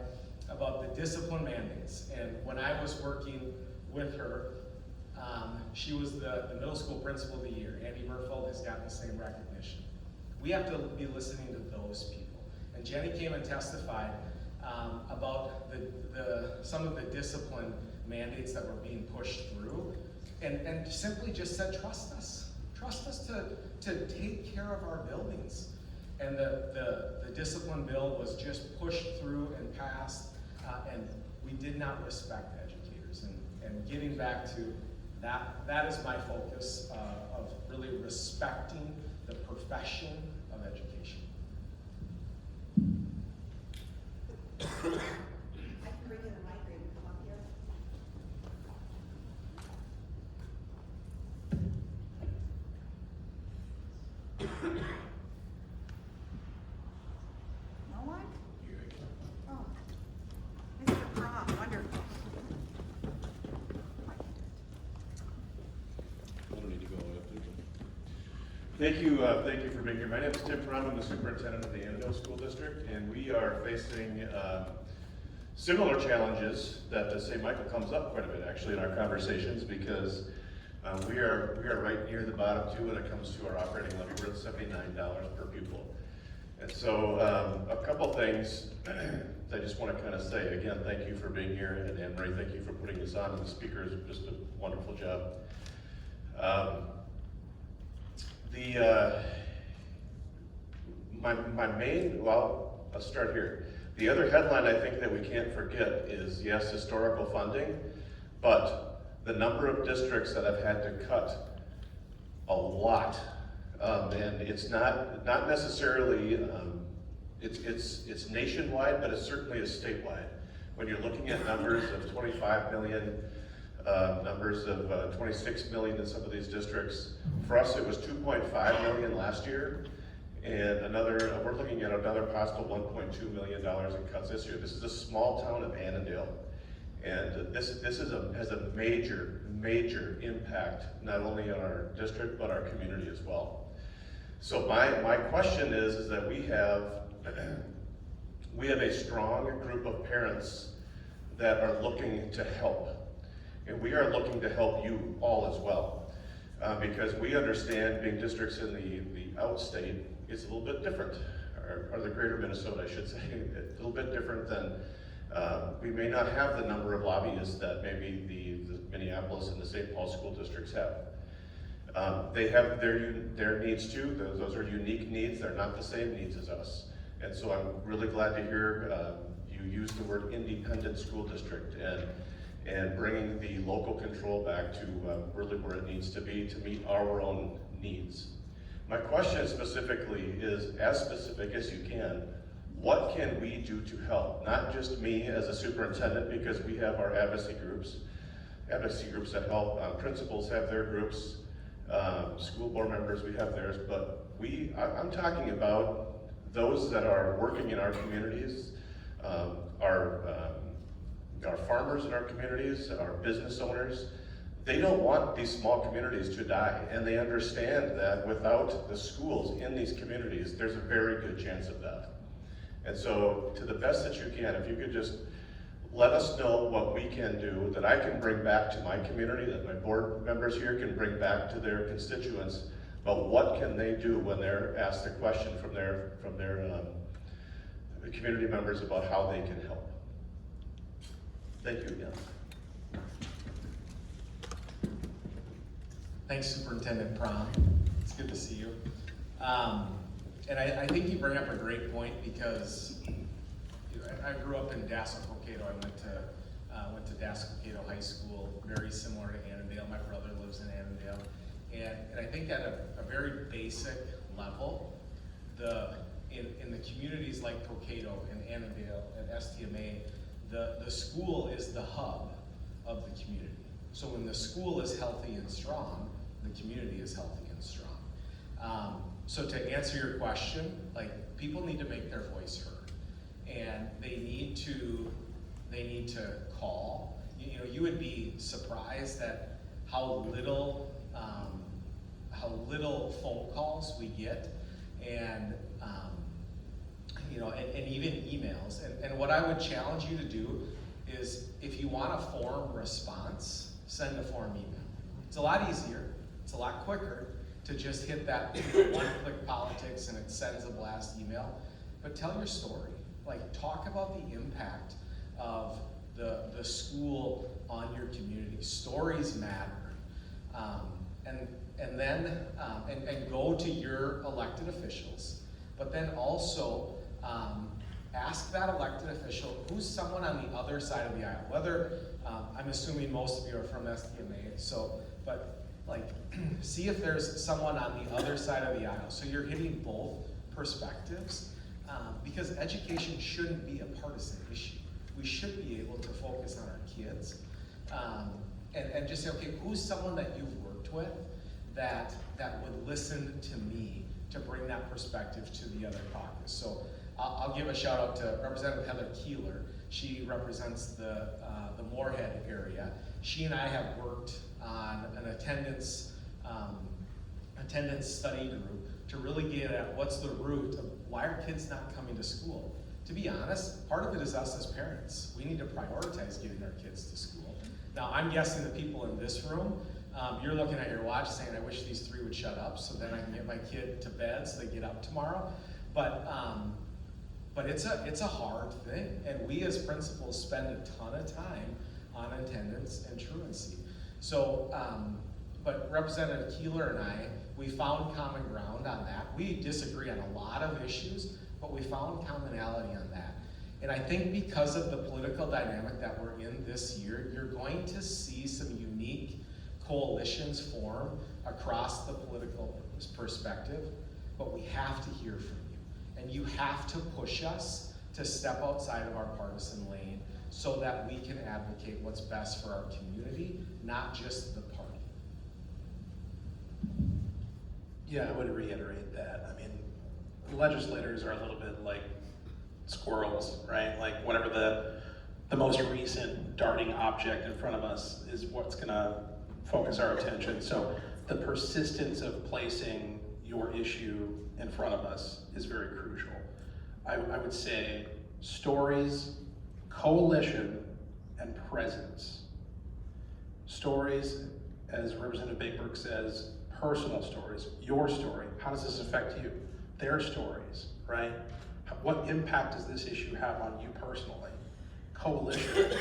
about the discipline mandates. And when I was working with her, she was the middle school principal of the year. Andy Murfeld has gotten the same recognition. We have to be listening to those people. And Jenny came and testified about some of the discipline mandates that were being pushed through, and simply just said, trust us. Trust us to take care of our buildings. And the discipline bill was just pushed through and passed, and we did not respect educators. And getting back to that is my focus of really respecting the profession of education. I can bring in the mic, or you can come up here. No one? Oh. Mr. Crom, wonderful. I don't need to go up there. Thank you for being here. My name is Tim Crum. I'm the superintendent of the Annandale School District, and we are facing similar challenges that the St. Michael comes up quite a bit actually in our conversations, because we are right near the bottom too when it comes to our operating levy. We're at $79 per pupil. And so a couple things I just want to kind of say. Again, thank you for being here, and Anne Marie, thank you for putting this on, and the speakers did just a wonderful job. My main, well, let's start here. The other headline I think that we can't forget is, yes, historical funding, but the number of districts that have had to cut a lot, and it's not necessarily, it's nationwide, but it certainly is statewide. When you're looking at numbers of 25 million, numbers of 26 million in some of these districts. For us, it was 2.5 million last year, and we're looking at another possible $1.2 million in cuts this year. This is a small town of Annandale, and this has a major impact, not only on our district, but our community as well. So my question is that we have a strong group of parents that are looking to help. And we are looking to help you all as well, because we understand being districts in the outstate is a little bit different, or the greater Minnesota, I should say, a little bit different than, we may not have the number of lobbyists that maybe the Minneapolis and the St. Paul school districts have. They have their needs too. Those are unique needs. They're not the same needs as us. And so I'm really glad to hear you use the word independent school district, and bringing the local control back to really where it needs to be to meet our own needs. My question specifically is, as specific as you can, what can we do to help? Not just me as a superintendent, because we have our advocacy groups that help, principals have their groups, school board members, we have theirs, but I'm talking about those that are working in our communities, our farmers in our communities, our business owners. They don't want these small communities to die, and they understand that without the schools in these communities, there's a very good chance of that. And so, to the best that you can, if you could just let us know what we can do, that I can bring back to my community, that my board members here can bring back to their constituents, But what can they do when they're asked a question from their community members about how they can help? Thank you again. Thanks, Superintendent Prom. It's good to see you. And I think you bring up a great point, because I grew up in Dassel-Cokato. I went to Dassel-Cokato High School, very similar to Annandale. My brother lives in Annandale. And I think at a very basic level, in the communities like Cokato and Annandale and STMA, the school is the hub of the community. So when the school is healthy and strong, the community is healthy and strong. So to answer your question, like, people need to make their voice heard, and they need to call. You know, you would be surprised at how little phone calls we get, and you know, and even emails. And what I would challenge you to do is, if you want a form response, send a form email. It's a lot easier, it's a lot quicker to just hit that one-click politics and it sends a blast email. But tell your story. Like, talk about the impact of the school on your community. Stories matter. And then go to your elected officials, but then also ask that elected official, who's someone on the other side of the aisle. Whether, I'm assuming most of you are from STMA, so, but like, see if there's someone on the other side of the aisle. So you're hitting both perspectives, because education shouldn't be a partisan issue. We should be able to focus on our kids, and just say, okay, who's someone that you've worked with that would listen to me to bring that perspective to the other caucus. So I'll give a shout out to Representative Heather Keeler. She represents the Moorhead area. She and I have worked on an attendance study group to really get at what's the root of why are kids not coming to school. To be honest, part of it is us as parents. We need to prioritize getting our kids to school. Now, I'm guessing the people in this room, you're looking at your watch saying, I wish these three would shut up so then I can get my kid to bed so they get up tomorrow. But it's a hard thing, and we as principals spend a ton of time on attendance and truancy. So, but Representative Keeler and I, we found common ground on that. We disagree on a lot of issues, but we found commonality on that. And I think because of the political dynamic that we're in this year, you're going to see some unique coalitions form across the political perspective, but we have to hear from you. And you have to push us to step outside of our partisan lane so that we can advocate what's best for our community, not just the party. Yeah, I would reiterate that. I mean, legislators are a little bit like squirrels, right? Like, whatever the most recent darting object in front of us is what's gonna focus our attention. So the persistence of placing your issue in front of us is very crucial. I would say stories, coalition, and presence. Stories, as Representative Bakeberg says, personal stories, your story. How does this affect you? Their stories, right? What impact does this issue have on you personally? Coalition.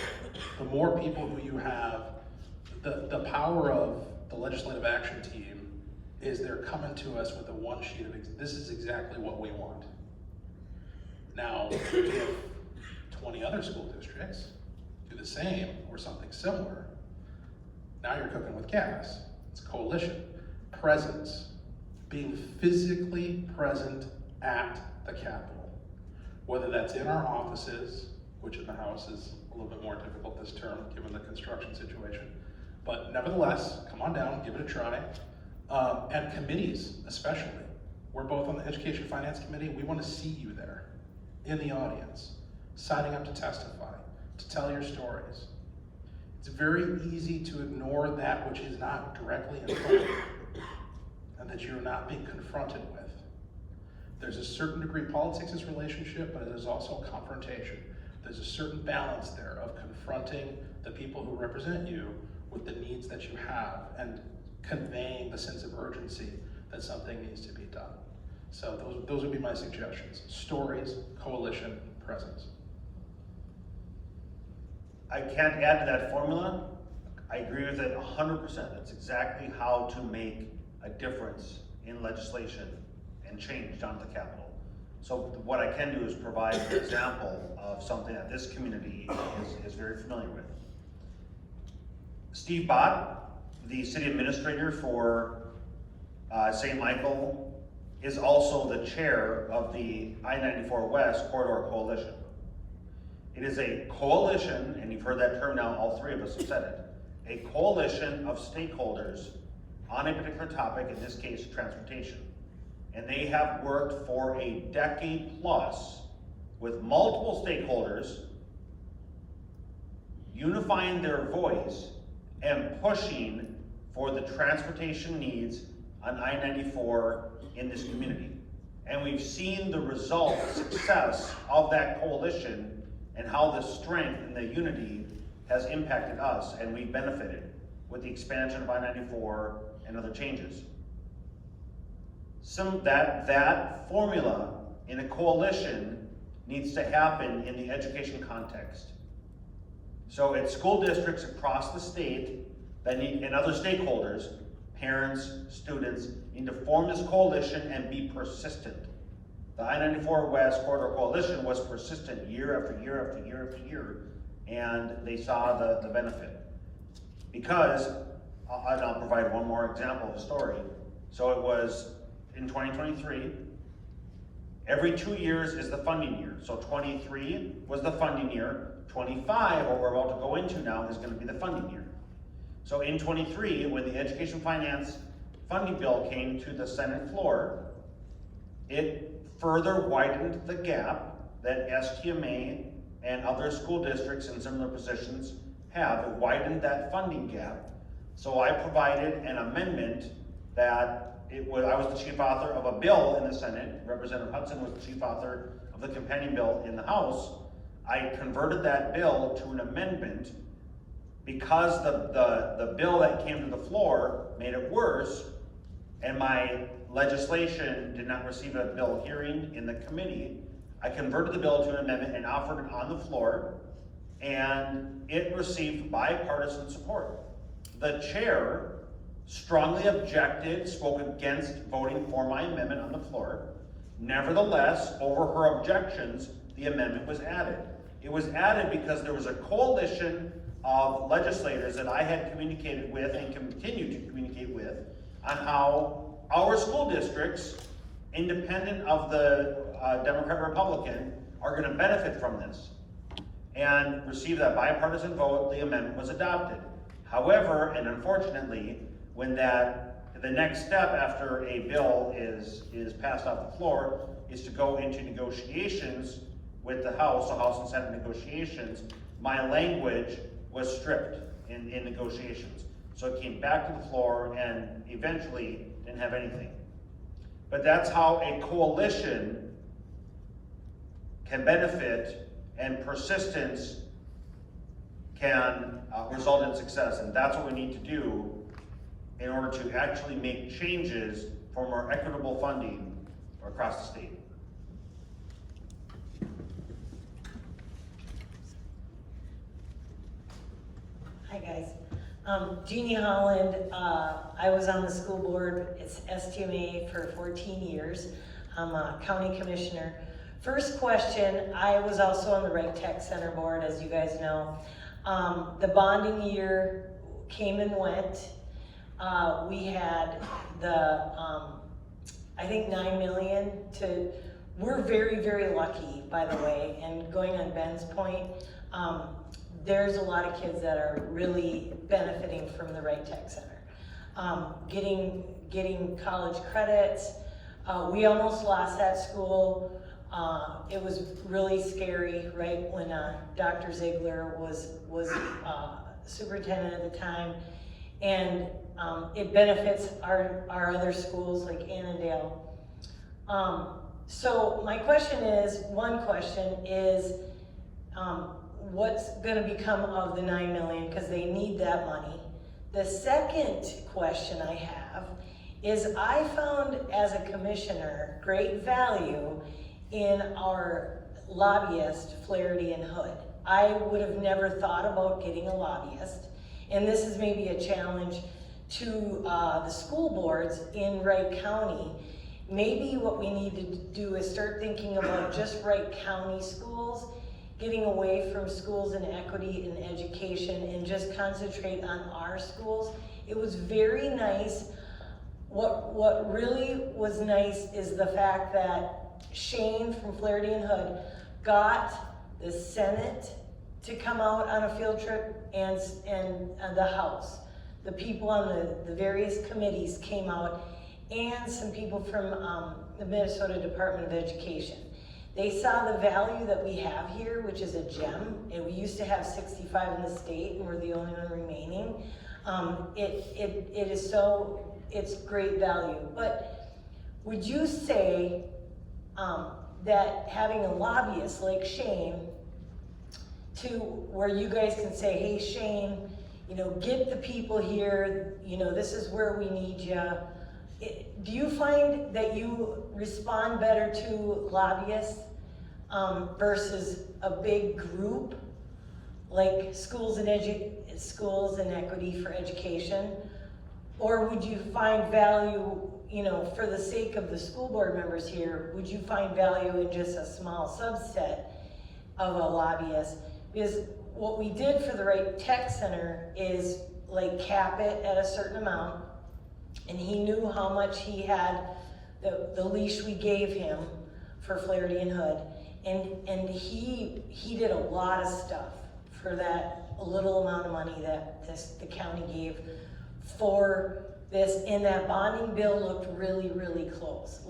The more people who you have, the power of the legislative action team is they're coming to us with a one sheet of, this is exactly what we want. Now, if 20 other school districts do the same or something similar, now you're cooking with gas. It's coalition. Presence. Being physically present at the Capitol. Whether that's in our offices, which in the House is a little bit more difficult this term given the construction situation. But nevertheless, come on down, give it a try. And committees, especially. We're both on the Education Finance Committee. We want to see you there, in the audience, signing up to testify, to tell your stories. It's very easy to ignore that which is not directly in front of you, and that you're not being confronted with. There's a certain degree, politics is relationship, but there's also confrontation. There's a certain balance there of confronting the people who represent you with the needs that you have and conveying the sense of urgency that something needs to be done. So those would be my suggestions. Stories, coalition, presence. I can't add to that formula. I agree with it 100%. That's exactly how to make a difference in legislation and change down at the Capitol. So what I can do is provide an example of something that this community is very familiar with. Steve Bott, the city administrator for St. Michael, is also the chair of the I-94 West Corridor Coalition. It is a coalition, and you've heard that term now, all three of us have said it, a coalition of stakeholders on a particular topic, in this case, transportation. And they have worked for a decade plus with multiple stakeholders, unifying their voice and pushing for the transportation needs on I-94 in this community. And we've seen the result, success of that coalition and how the strength and the unity has impacted us, and we've benefited with the expansion of I-94 and other changes. That formula in a coalition needs to happen in the education context. So it's school districts across the state that need, and other stakeholders, parents, students, need to form this coalition and be persistent. The I-94 West Corridor Coalition was persistent year after year after year after year, and they saw the benefit. Because, I'll provide one more example of a story. So it was in 2023, every 2 years is the funding year. So 23 was the funding year, 25, what we're about to go into now, is gonna be the funding year. So in 23, when the education finance funding bill came to the Senate floor, it further widened the gap that STMA and other school districts in similar positions have. It widened that funding gap. So I provided an amendment that I was the chief author of a bill in the Senate. Representative Hudson was the chief author of the companion bill in the House. I converted that bill to an amendment because the bill that came to the floor made it worse, and my legislation did not receive a bill hearing in the committee. I converted the bill to an amendment and offered it on the floor, and it received bipartisan support. The chair strongly objected, spoke against voting for my amendment on the floor. Nevertheless, over her objections, the amendment was added. It was added because there was a coalition of legislators that I had communicated with and continue to communicate with on how our school districts, independent of the Democrat-Republican, are going to benefit from this. And received that bipartisan vote, the amendment was adopted. However, and unfortunately, when the next step after a bill is passed off the floor is to go into negotiations with the House and Senate negotiations, my language was stripped in negotiations. So it came back to the floor and eventually didn't have anything. But that's how a coalition can benefit, and persistence can result in success. And that's what we need to do in order to actually make changes for more equitable funding across the state. Hi guys, Jeannie Holland. I was on the school board, it's STMA for 14 years. I'm a county commissioner. First question, I was also on the Reg Tech Center board, as you guys know. The bonding year came and went. We had the, I think 9 million we're very, very lucky, by the way, and going on Ben's point, there's a lot of kids that are really benefiting from the Reg Tech Center. Getting college credits. We almost lost that school. It was really scary, right, when Dr. Ziegler was superintendent at the time. And it benefits our other schools like Annandale. So my question is, one question is, what's gonna become of the 9 million, because they need that money. The second question I have is I found as a commissioner great value in our lobbyist, Flaherty and Hood. I would have never thought about getting a lobbyist, and this is maybe a challenge to the school boards in Wright County. Maybe what we need to do is start thinking about just Wright County schools, getting away from schools in equity and education and just concentrate on our schools. It was very nice. What really was nice is the fact that Shane from Flaherty and Hood got the Senate to come out on a field trip and the House. The people on the various committees came out, and some people from the Minnesota Department of Education. They saw the value that we have here, which is a gem, and we used to have 65 in the state, and we're the only one remaining. It's great value. But would you say that having a lobbyist like Shane, to where you guys can say, hey Shane, get the people here, this is where we need you. Do you find that you respond better to lobbyists versus a big group like schools and equity for education? Or would you find value, for the sake of the school board members here, would you find value in just a small subset of a lobbyist? Because what we did for the Wright Tech Center is like cap it at a certain amount, and he knew how much he had, the leash we gave him for Flaherty and Hood, and he did a lot of stuff for that little amount of money that the county gave for this, and that bonding bill looked really, really close.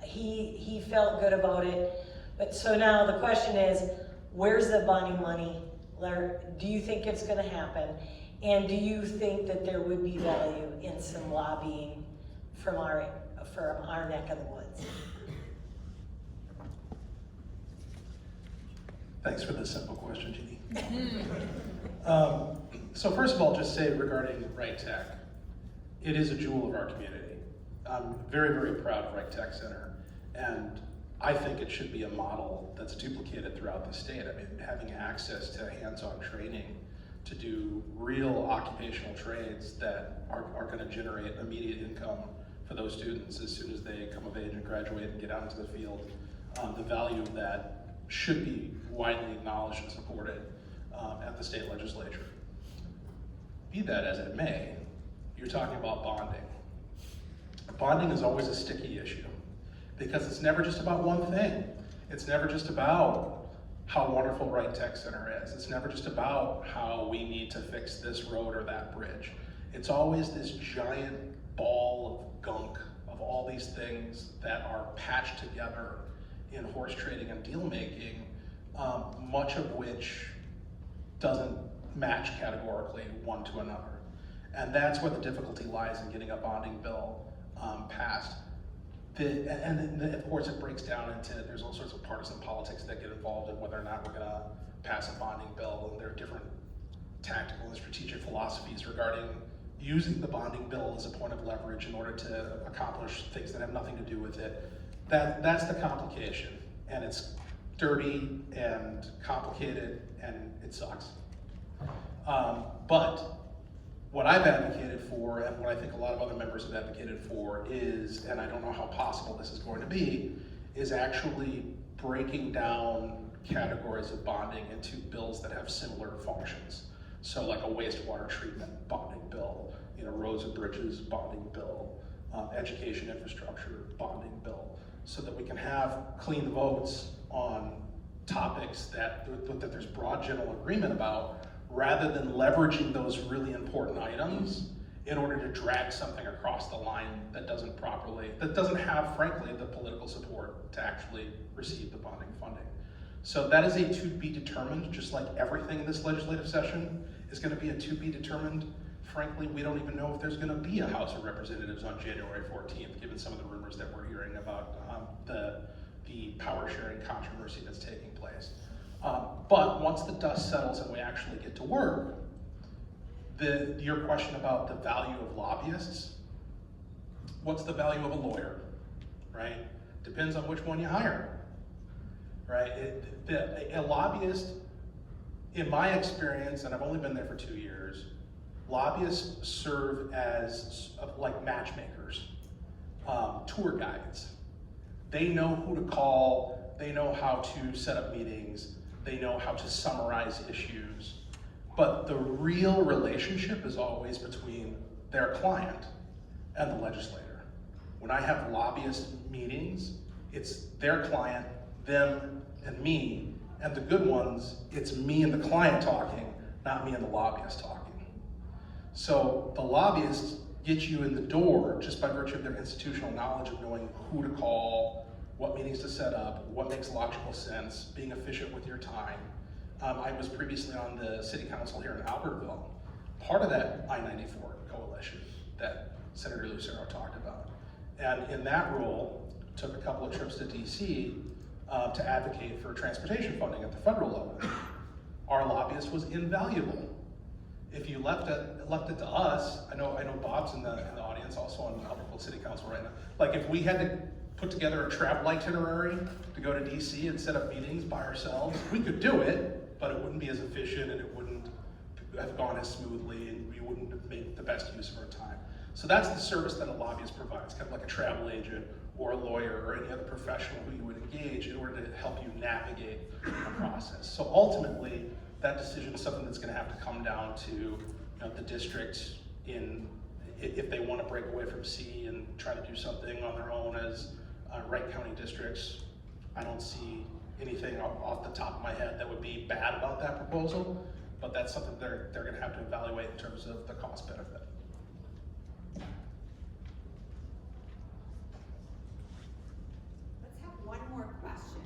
He felt good about it. But so now the question is, where's the bonding money? Do you think it's gonna happen? And do you think that there would be value in some lobbying from our neck of the woods? Thanks for the simple question, Jeannie. So first of all, just say regarding Wright Tech, it is a jewel of our community. I'm very, very proud of Wright Tech Center, and I think it should be a model that's duplicated throughout the state. I mean, having access to hands-on training to do real occupational trades that are gonna generate immediate income for those students as soon as they come of age and graduate and get out into the field. The value of that should be widely acknowledged and supported at the state legislature. Be that as it may, you're talking about bonding. Bonding is always a sticky issue because it's never just about one thing. It's never just about how wonderful Wright Tech Center is. It's never just about how we need to fix this road or that bridge. It's always this giant ball of gunk of all these things that are patched together in horse trading and deal making, much of which doesn't match categorically one to another. And that's where the difficulty lies in getting a bonding bill passed. And then, of course, it breaks down into, there's all sorts of partisan politics that get involved in whether or not we're gonna pass a bonding bill, and there are different tactical and strategic philosophies regarding using the bonding bill as a point of leverage in order to accomplish things that have nothing to do with it. That's the complication, and it's dirty and complicated, and it sucks. But what I've advocated for, and what I think a lot of other members have advocated for is, and I don't know how possible this is going to be, is actually breaking down categories of bonding into bills that have similar functions. So like a wastewater treatment bonding bill, roads and bridges bonding bill, education infrastructure bonding bill, so that we can have clean votes on topics that there's broad general agreement about, rather than leveraging those really important items in order to drag something across the line that doesn't have, frankly, the political support to actually receive the bonding funding. So that is a to be determined, just like everything in this legislative session is gonna be a to be determined. Frankly, we don't even know if there's gonna be a House of Representatives on January 14th, given some of the rumors that we're hearing about the power sharing controversy that's taking place. But once the dust settles and we actually get to work, your question about the value of lobbyists, what's the value of a lawyer, right? Depends on which one you hire, right? A lobbyist, in my experience, and I've only been there for 2 years, lobbyists serve as like matchmakers, tour guides. They know who to call, they know how to set up meetings, they know how to summarize issues, but the real relationship is always between their client and the legislator. When I have lobbyist meetings, it's their client, them, and me, and the good ones, it's me and the client talking, not me and the lobbyist talking. So the lobbyists get you in the door just by virtue of their institutional knowledge of knowing who to call, what meetings to set up, what makes logical sense, being efficient with your time. I was previously on the city council here in Albertville, part of that I-94 coalition that Senator Lucero talked about. And in that role, took a couple of trips to DC to advocate for transportation funding at the federal level. Our lobbyist was invaluable. If you left it to us, I know Bob's in the audience, also on Albertville City Council right now. Like if we had to put together a travel itinerary to go to DC and set up meetings by ourselves, we could do it, but it wouldn't be as efficient and it wouldn't have gone as smoothly and we wouldn't have made the best use of our time. So that's the service that a lobbyist provides, kind of like a travel agent or a lawyer or any other professional who you would engage in order to help you navigate the process. So ultimately, that decision is something that's going to have to come down to the district if they want to break away from C and try to do something on their own as Wright County districts. I don't see anything off the top of my head that would be bad about that proposal, but that's something they're going to have to evaluate in terms of the cost benefit. Let's have one more question.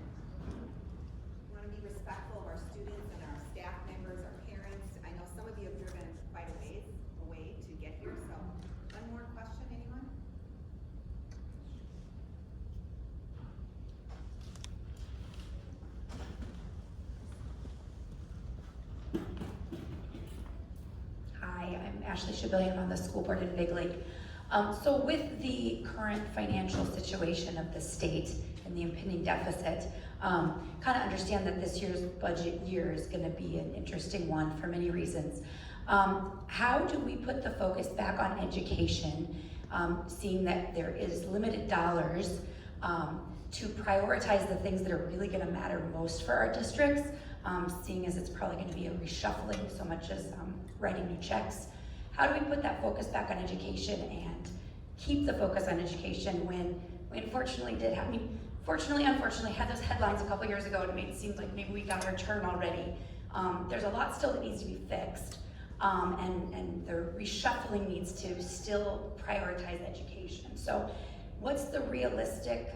We want to be respectful of our students and our staff members, our parents. I know some of you have driven quite a ways away to get here, so one more question, anyone? Hi, I'm Ashley Shabillion on the school board in Big Lake. So with the current financial situation of the state and the impending deficit, kind of understand that this year's budget year is going to be an interesting one for many reasons. How do we put the focus back on education, seeing that there is limited dollars to prioritize the things that are really going to matter most for our districts, seeing as it's probably going to be a reshuffling so much as writing new checks. How do we put that focus back on education and keep the focus on education when we unfortunately unfortunately had those headlines a couple years ago and it made it seem like maybe we got our turn already. There's a lot still that needs to be fixed, and the reshuffling needs to still prioritize education. So what's the realistic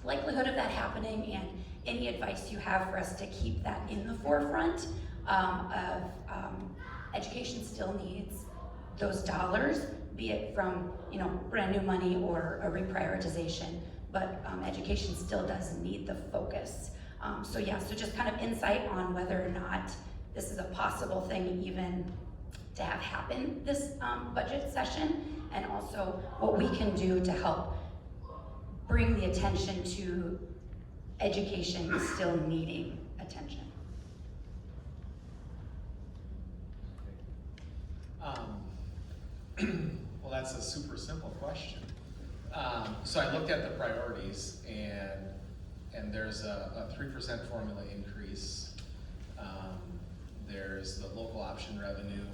likelihood of that happening, and any advice you have for us to keep that in the forefront of education still needs those dollars, be it from brand new money or a reprioritization, but education still does need the focus. So just kind of insight on whether or not this is a possible thing even to have happen this budget session, and also what we can do to help bring the attention to education still needing attention. Well, that's a super simple question. So I looked at the priorities, and there's a 3% formula increase. There's the local option revenue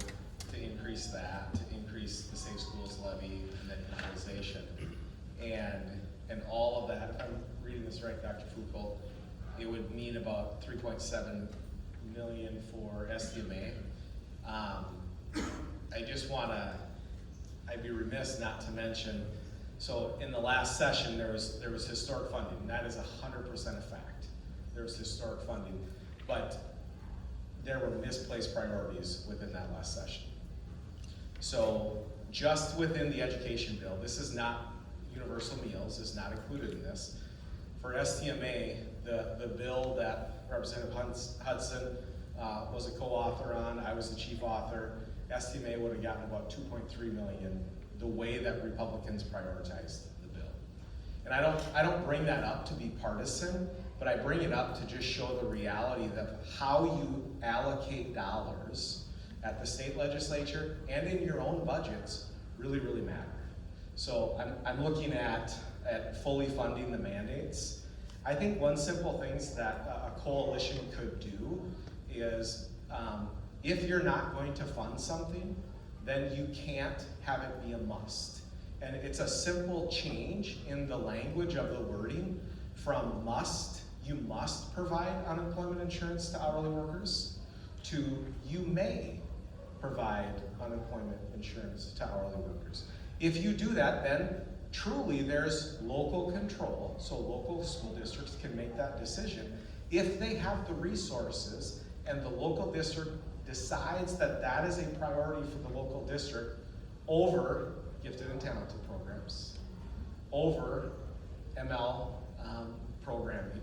to increase that, to increase the Safe Schools levy, and then equalization. And all of that, if I'm reading this right, Dr. Foucault, it would mean about 3.7 million for STMA. I'd be remiss not to mention, so in the last session, there was historic funding, and that is 100% a fact. There was historic funding, but there were misplaced priorities within that last session. So just within the education bill, this is not universal meals, is not included in this. For STMA, the bill that Representative Hudson was a co-author on, I was the chief author, STMA would have gotten about $2.3 million the way that Republicans prioritized the bill. And I don't bring that up to be partisan, but I bring it up to just show the reality that how you allocate dollars at the state legislature and in your own budgets really, really matter. So I'm looking at fully funding the mandates. I think one simple thing that a coalition could do is if you're not going to fund something, then you can't have it be a must. And it's a simple change in the language of the wording from must, you must provide unemployment insurance to hourly workers, to you may provide unemployment insurance to hourly workers. If you do that, then truly there's local control, so local school districts can make that decision. If they have the resources and the local district decides that that is a priority for the local district over gifted and talented programs, over ML programming,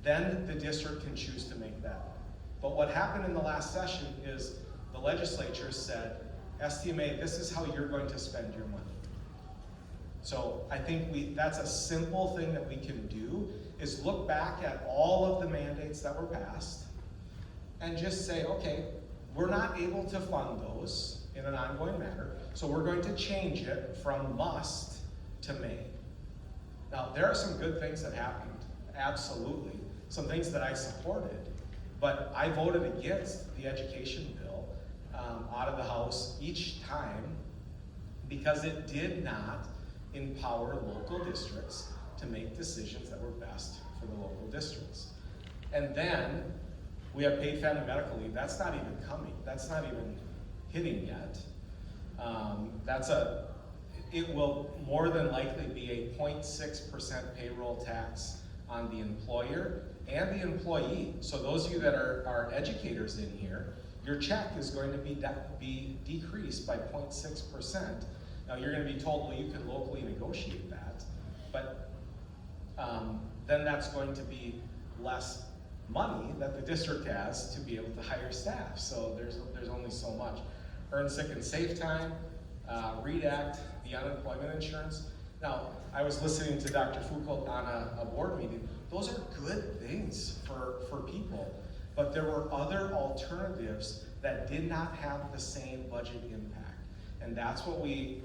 then the district can choose to make that. But what happened in the last session is the legislature said, STMA, this is how you're going to spend your money. So I think that's a simple thing that we can do, is look back at all of the mandates that were passed and just say, okay, we're not able to fund those in an ongoing manner, so we're going to change it from must to may. Now, there are some good things that happened, absolutely. Some things that I supported, but I voted against the education bill out of the House each time because it did not empower local districts to make decisions that were best for the local districts. And then we have paid family medical leave. That's not even coming. That's not even hitting yet. It will more than likely be a 0.6% payroll tax on the employer and the employee. So those of you that are educators in here, your check is going to be decreased by 0.6%. Now you're going to be told, well, you can locally negotiate that, but then that's going to be less money that the district has to be able to hire staff. So there's only so much. Earn sick and safe time, redact the unemployment insurance. Now, I was listening to Dr. Foucault on a board meeting. Those are good things for people, but there were other alternatives that did not have the same budget impact. And that's what we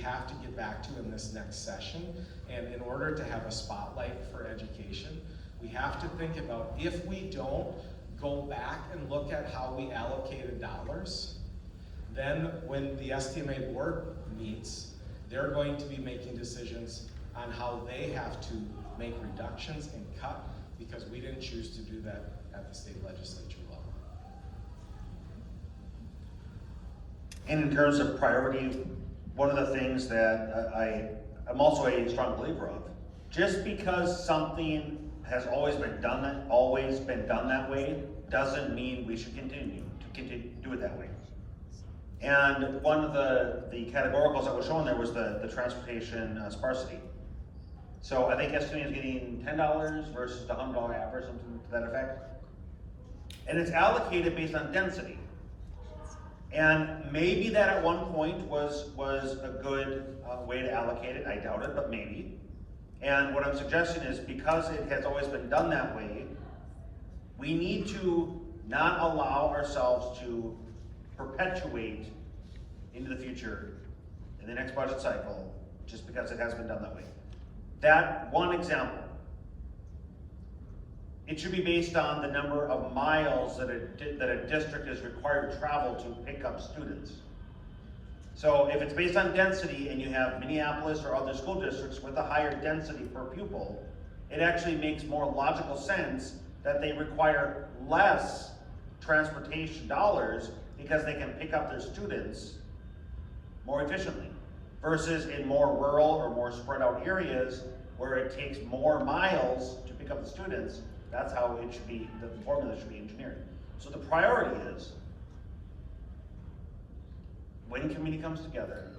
have to get back to in this next session. And in order to have a spotlight for education, we have to think about, if we don't go back and look at how we allocated dollars, then when the STMA board meets, they're going to be making decisions on how they have to make reductions and cut, because we didn't choose to do that at the state legislature level. And in terms of priority, one of the things that I'm also a strong believer of, just because something has always been done that way, doesn't mean we should continue to do it that way. And one of the categoricals that was shown there was the transportation sparsity. So I think STMA is getting $10 versus the $100 average, something to that effect. And it's allocated based on density. And maybe that at one point was a good way to allocate it. I doubt it, but maybe. And what I'm suggesting is, because it has always been done that way, we need to not allow ourselves to perpetuate into the future in the next budget cycle just because it has been done that way. That one example, it should be based on the number of miles that a district is required to travel to pick up students. So if it's based on density and you have Minneapolis or other school districts with a higher density per pupil, it actually makes more logical sense that they require less transportation dollars because they can pick up their students more efficiently, versus in more rural or more spread out areas where it takes more miles to pick up the students. That's how it should be, the formula should be engineered. So the priority is, when committee comes together,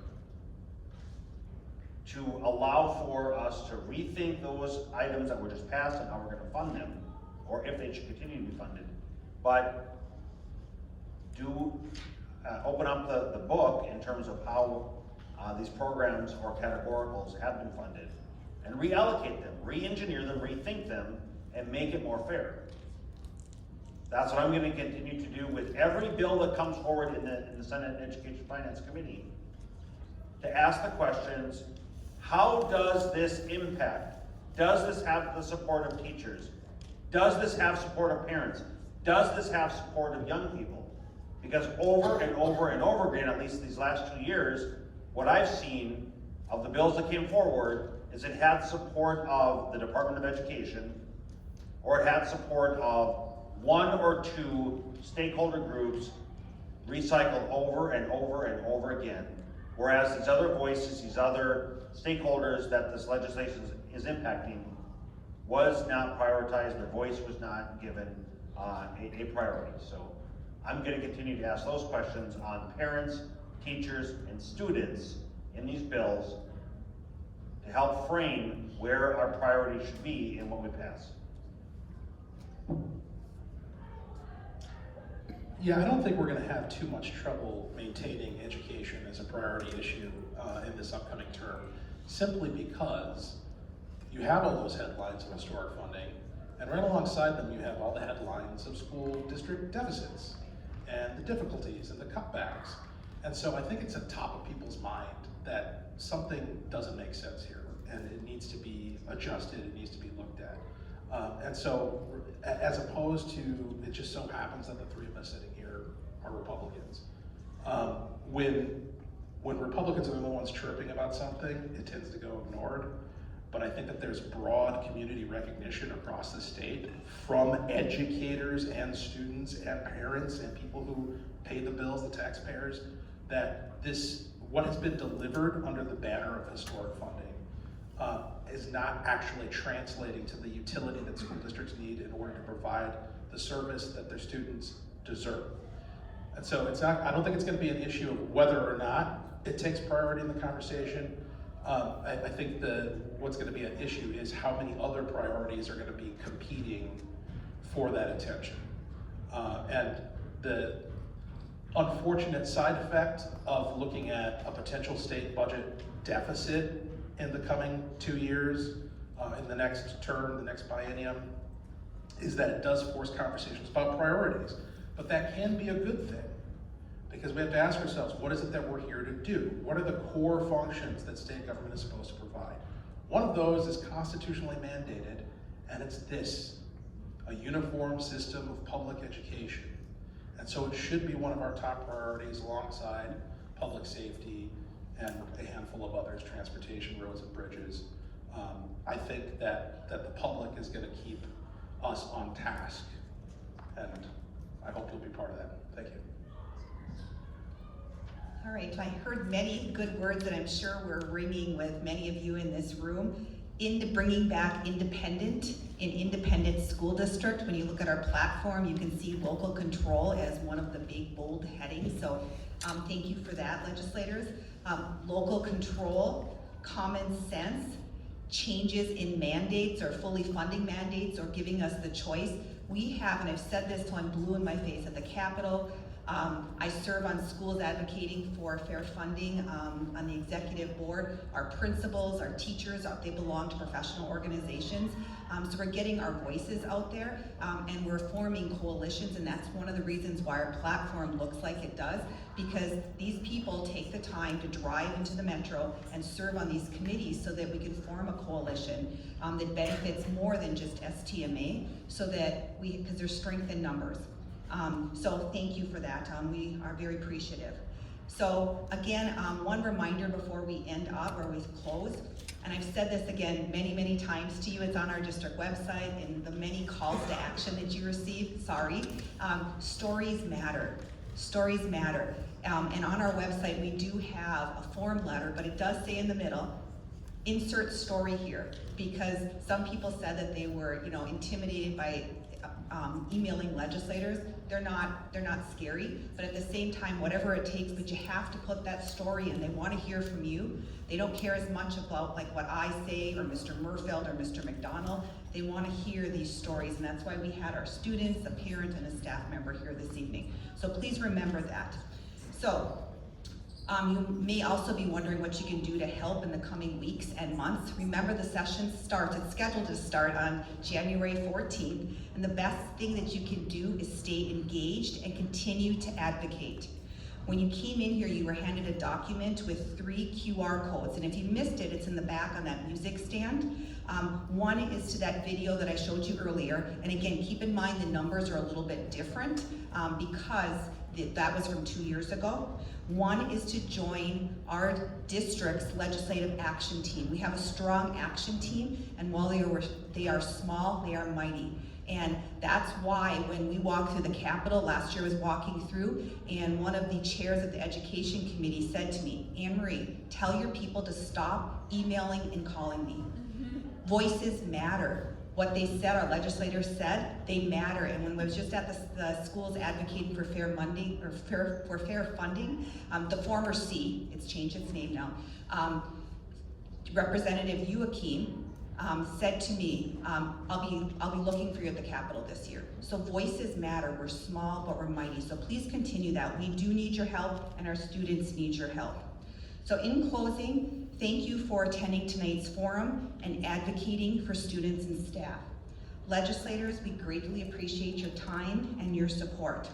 to allow for us to rethink those items that were just passed and how we're going to fund them, or if they should continue to be funded, but do open up the book in terms of how these programs or categoricals have been funded, and reallocate them, re-engineer them, rethink them, and make it more fair. That's what I'm going to continue to do with every bill that comes forward in the Senate Education Finance Committee, to ask the questions, how does this impact? Does this have the support of teachers? Does this have support of parents? Does this have support of young people? Because over and over and over again, at least these last 2 years, what I've seen of the bills that came forward is it had support of the Department of Education, or it had support of 1 or 2 stakeholder groups recycled over and over and over again. Whereas these other voices, these other stakeholders that this legislation is impacting was not prioritized, their voice was not given a priority. So I'm going to continue to ask those questions on parents, teachers, and students in these bills to help frame where our priorities should be in what we pass. Yeah, I don't think we're going to have too much trouble maintaining education as a priority issue in this upcoming term, simply because you have all those headlines of historic funding, and right alongside them you have all the headlines of school district deficits and the difficulties and the cutbacks. And so I think it's at top of people's mind that something doesn't make sense here, and it needs to be adjusted, it needs to be looked at. And so, as opposed to, it just so happens that the three of us sitting here are Republicans. When Republicans are the ones chirping about something, it tends to go ignored. But I think that there's broad community recognition across the state from educators and students and parents and people who pay the bills, the taxpayers, that what has been delivered under the banner of historic funding is not actually translating to the utility that school districts need in order to provide the service that their students deserve. And so I don't think it's going to be an issue of whether or not it takes priority in the conversation. I think what's going to be an issue is how many other priorities are going to be competing for that attention. And the unfortunate side effect of looking at a potential state budget deficit in the coming 2 years, in the next term, the next biennium, is that it does force conversations about priorities. But that can be a good thing, because we have to ask ourselves, what is it that we're here to do? What are the core functions that state government is supposed to provide? One of those is constitutionally mandated, and it's this: a uniform system of public education. And so it should be one of our top priorities alongside public safety and a handful of others, transportation, roads, and bridges. I think that the public is going to keep us on task, and I hope you'll be part of that. Thank you. All right, I heard many good words that I'm sure we're ringing with many of you in this room into bringing back independent school district. When you look at our platform, you can see local control as one of the big bold headings. So thank you for that, legislators. Local control, common sense, changes in mandates or fully funding mandates or giving us the choice. We have, and I've said this till I'm blue in my face, at the Capitol. I serve on schools advocating for fair funding on the executive board. Our principals, our teachers, they belong to professional organizations. So we're getting our voices out there, and we're forming coalitions, and that's one of the reasons why our platform looks like it does, because these people take the time to drive into the metro and serve on these committees so that we can form a coalition that benefits more than just STMA, so that because there's strength in numbers. So thank you for that. We are very appreciative. So again, one reminder before we end up or we close, and I've said this again many, many times to you, it's on our district website and the many calls to action that you receive, stories matter. Stories matter. And on our website, we do have a form letter, but it does say in the middle, insert story here, because some people said that they were, intimidated by emailing legislators. They're not scary, but at the same time, whatever it takes, but you have to put that story in. They want to hear from you. They don't care as much about like what I say or Mr. Murfeld or Mr. McDonald. They want to hear these stories, and that's why we had our students, a parent, and a staff member here this evening. So please remember that. So You may also be wondering what you can do to help in the coming weeks and months. Remember, the session starts, it's scheduled to start on January 14th, and the best thing that you can do is stay engaged and continue to advocate. When you came in here, you were handed a document with 3 QR codes, and if you missed it, it's in the back on that music stand. One is to that video that I showed you earlier, and again, keep in mind the numbers are a little bit different because that was from 2 years ago. One is to join our district's legislative action team. We have a strong action team, and while they are small, they are mighty. And that's why when we walked through the Capitol, last year I was walking through, and one of the chairs of the Education Committee said to me, Anne Marie, tell your people to stop emailing and calling me. Voices matter. What they said, our legislators said, they matter. And when I was just at the schools advocating for fair funding, the former C, it's changed its name now, Representative Joachim said to me, I'll be looking for you at the Capitol this year. So voices matter. We're small, but we're mighty. So please continue that. We do need your help, and our students need your help. So in closing, thank you for attending tonight's forum and advocating for students and staff. Legislators, we greatly appreciate your time and your support.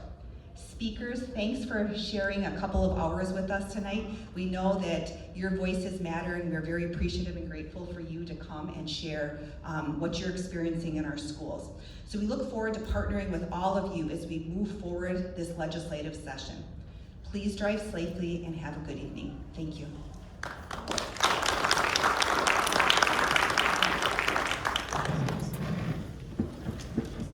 Speakers, thanks for sharing a couple of hours with us tonight. We know that your voices matter, and we're very appreciative and grateful for you to come and share what you're experiencing in our schools. So we look forward to partnering with all of you as we move forward this legislative session. Please drive safely and have a good evening. Thank you.